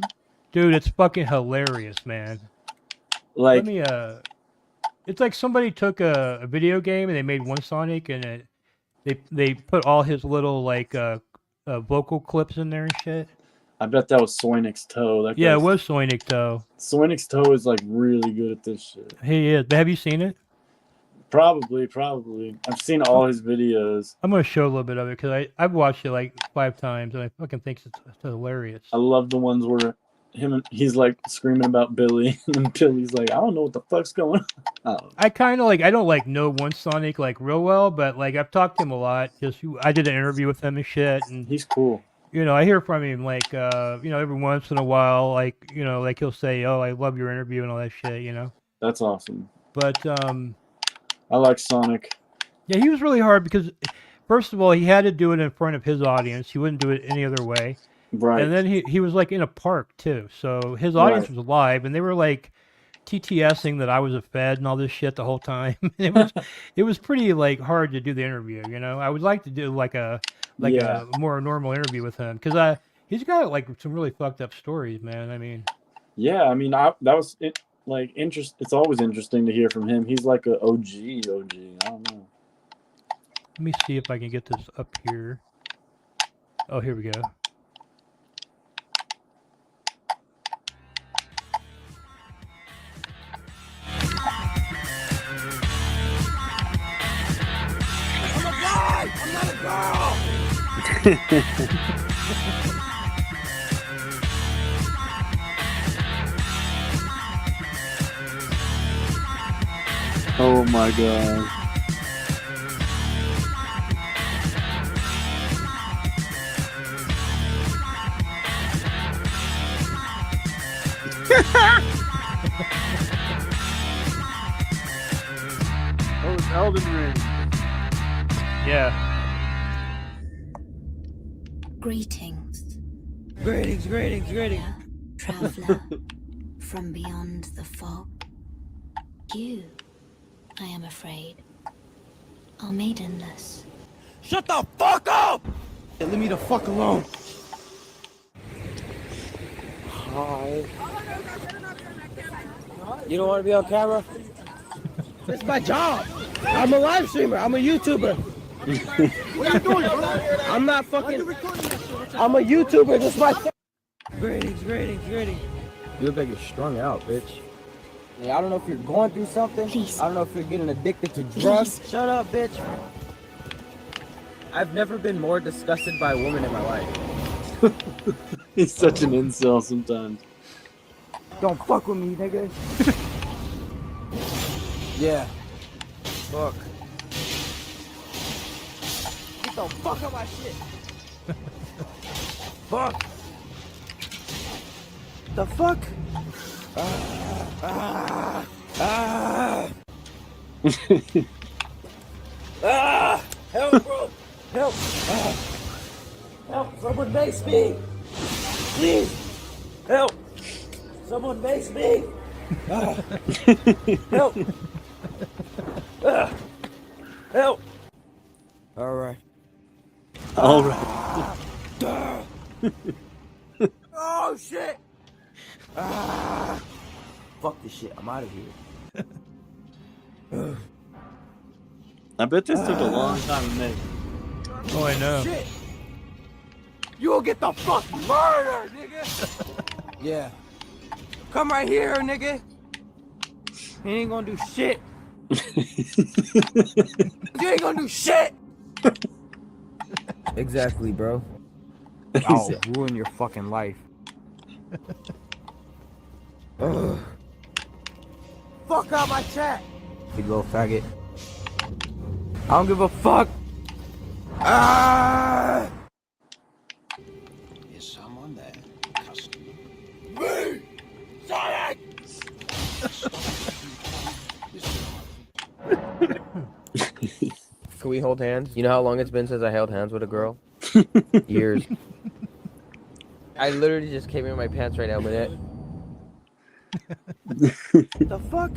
Dude, it's fucking hilarious, man. Like, it's like somebody took a video game and they made one Sonic, and they put all his little like vocal clips in there and shit. I bet that was Soinic's Toe. Yeah, it was Soinic Toe. Soinic's Toe is like really good at this shit. He is. Have you seen it? Probably. I've seen all his videos. I'm gonna show a little bit of it because I've watched it like 5 times and I fucking think it's hilarious. I love the ones where he's like screaming about Billy, and Billy's like, I don't know what the fuck's going on. I kind of like, I don't like know one Sonic like real well, but like I've talked to him a lot. I did an interview with him and shit, and he's cool. You know, I hear from him like every once in a while, like like he'll say, "Oh, I love your interview" and all that shit. You know. That's awesome. But I like Sonic. Yeah, he was really hard because, first of all, he had to do it in front of his audience. He wouldn't do it any other way. Right. And then he was like in a park too, so his audience was live, and they were like TTSing that I was a Fed and all this shit the whole time. it was pretty like hard to do the interview. You know, I would like to do like a more normal interview with him because he's got like some really fucked up stories, man. I mean. Yeah, I mean that was it. Like it's always interesting to hear from him. He's like a OG. I don't know. Let me see if I can get this up here. Oh, here we go. I'm a guy! I'm not a girl! Oh my god. Oh, it's Elden Ring. Yeah. Greetings, Greetings. traveler from beyond the fog. You, I am afraid, are maidenless. Shut the fuck up! Leave me the fuck alone. Hi. You don't want to be on camera? It's my job. I'm a live streamer. I'm a YouTuber. What are you doing, bro? I'm not fucking. I'm a YouTuber. This is my. Greetings. You look like you're strung out, bitch. Yeah, I don't know if you're going through something. Please. I don't know if you're getting addicted to drugs. Shut up, bitch. I've never been more disgusted by a woman in my life. He's such an incel sometimes. Don't fuck with me, nigga. Yeah. Fuck. Get the fuck out my shit. Fuck. The fuck? Help, bro. Help. Help. Someone mace me. Please. Help. Someone mace me. Help. Help. All right. All right. Oh, shit. Fuck this shit. I'm out of here. I bet this took a long time to make. Oh, I know. Shit. You'll get the fuck murdered, nigga. Yeah. Come right here, nigga. He ain't gonna do shit. You ain't gonna do shit. Exactly, bro. I'll ruin your fucking life. Fuck out my chat. You little faggot. I don't give a fuck. Is someone there? Me! Sonic! Can we hold hands? You know how long it's been since I held hands with a girl? Years. I literally just came in my pants right now, Minette. The fuck?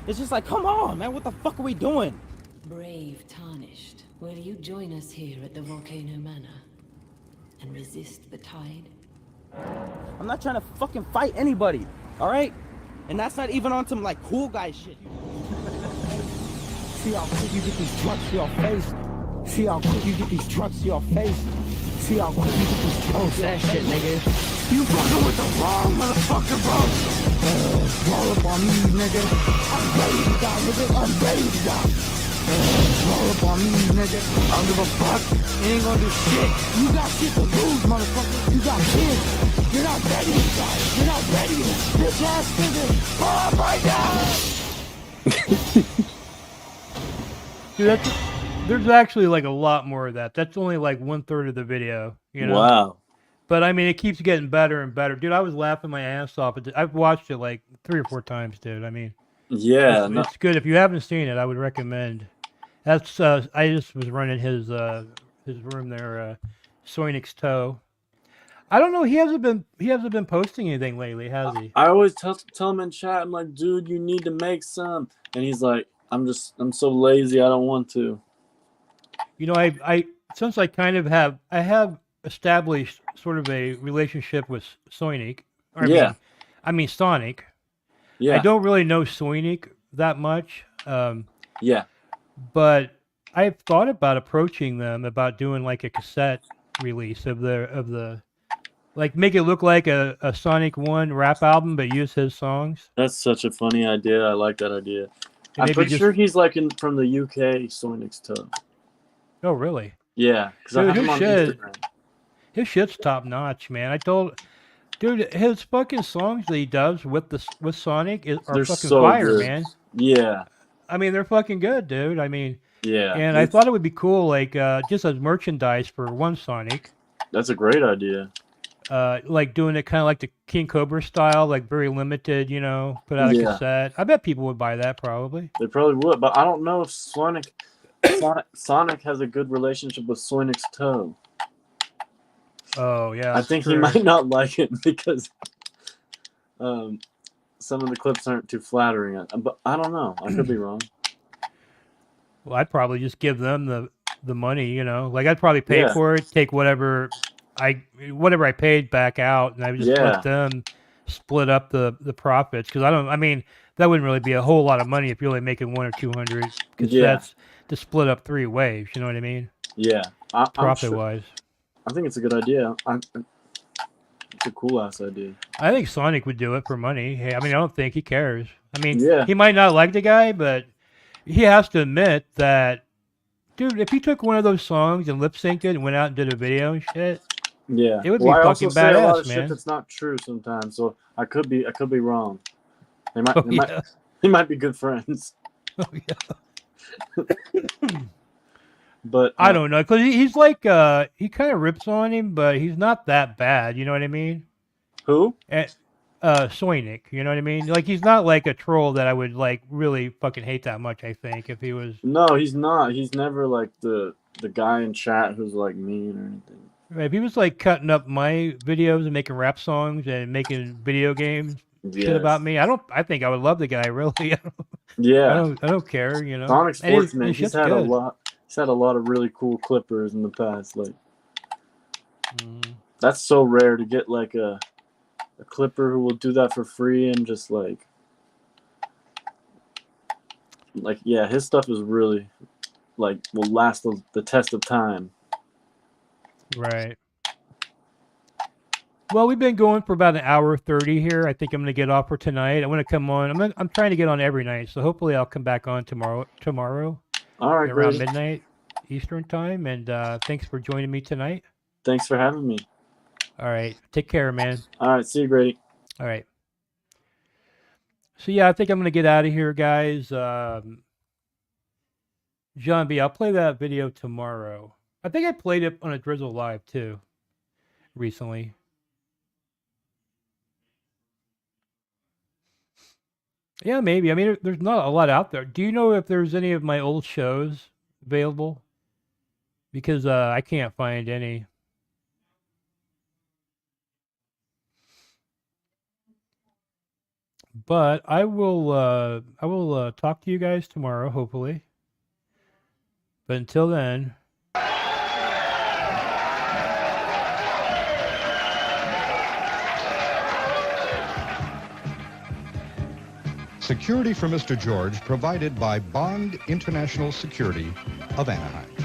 It's just like, come on, man, what the fuck are we doing? Brave Tarnished, will you join us here at the Volcano Manor and resist the tide? I'm not trying to fucking fight anybody, alright? And that's not even on some like cool guy shit. See how quick you get these trucks to your face? See how quick you get these trucks to your face? See how quick you get these trucks? That shit, nigga. You fucking with the wrong motherfucker, bro. Roll up on me, nigga. I'm ready to die, nigga. I'm ready to die. Roll up on me, nigga. I don't give a fuck. You ain't gonna do shit. You got shit to lose, motherfucker. You got kids. You're not ready to die. You're not ready, bitch ass nigga. Pull up right now. Dude, there's actually like a lot more of that. That's only like 1/3 of the video, you know? Wow. But I mean, it keeps getting better and better. Dude, I was laughing my ass off. I've watched it like 3 or 4 times, dude. I mean, Yeah. it's good. If you haven't seen it, I would recommend. That's I just was running his room there, Soinic's Toe. I don't know. He hasn't been posting anything lately, has he? I always tell him in chat, I'm like, dude, you need to make some, and he's like, I'm so lazy, I don't want to. You know, I since I kind of have established sort of a relationship with Soinic. I mean Sonic. Yeah. I don't really know Soinic that much. Yeah. But I've thought about approaching them about doing like a cassette release of the like make it look like a Sonic 1 rap album but use his songs. That's such a funny idea. I like that idea. And I'm pretty sure he's like from the UK, Sonic's Toe. Oh, really? Yeah, because I have him on Instagram. His shit's top notch, man. Dude, his fucking songs that he does with Sonic are They're fucking so fire, good. man. Yeah. I mean, they're fucking good, dude. I mean, yeah. And I thought it would be cool, like just as merchandise for one Sonic. That's a great idea. like doing it kind of like the King Cobra style, like very limited, you know, put out a Yeah. cassette. I bet people would buy that probably. They probably would, but I don't know if Sonic has a good relationship with Sonic's toe. Oh yeah, I that's think true. he might not like it because some of the clips aren't too flattering. But I don't know. I could be wrong. Well, I'd probably just give them the money, you know. Like I'd probably pay Yeah. for it, take whatever I paid back out, and I would just Yeah. let them split up the profits because I mean that wouldn't really be a whole lot of money if you're only making 100 or 200 cassettes Yeah. to split up 3 waves. You know what I mean? Yeah. I'm Profit sure. wise. I think it's a good idea. It's a cool ass idea. I think Sonic would do it for money. Hey, I mean, I don't think he cares. I mean, Yeah. he might not like the guy, but he has to admit that, dude, if he took one of those songs and lip synced it and went out and did a video and shit, Yeah. it would Well, be I also fucking say a lot badass, of shit man. that's not true sometimes, so I could be wrong. They might. Oh, they yeah. might be good friends. Oh yeah. But I don't know, because he's like, he kind of rips on him, but he's not that bad. You know what I mean? Who? Soinic. You know what I mean? Like he's not like a troll that I would like really fucking hate that much. I think if he was. No, he's not. He's never like the guy in chat who's like mean or anything. If he was like cutting up my videos and making rap songs and making video games shit about me, I think I would love the guy. Really. Yeah. I don't care. You know. Sonic's And his fortunate. He's shit's had good. a lot. He's had a lot of really cool clippers in the past. Like that's so rare to get like a clipper who will do that for free and just like yeah, his stuff is really like will last the test of time. Right. Well, we've been going for about an hour 30 here. I think I'm going to get off for tonight. I want to come on. I'm trying to get on every night, so hopefully I'll come back on tomorrow. All right, around Grady. midnight Eastern time. And thanks for joining me tonight. Thanks for having me. All right. Take care, man. All right. See you, Grady. All right. So, yeah, I think I'm going to get out of here, guys. John B., I'll play that video tomorrow. I think I played it on a Drizzle Live, too, recently. Yeah, maybe. I mean, there's not a lot out there. Do you know if there's any of my old shows available? Because I can't find any. But I will talk to you guys tomorrow, hopefully. But until then. Security for Mr. George provided by Bond International Security of Anaheim.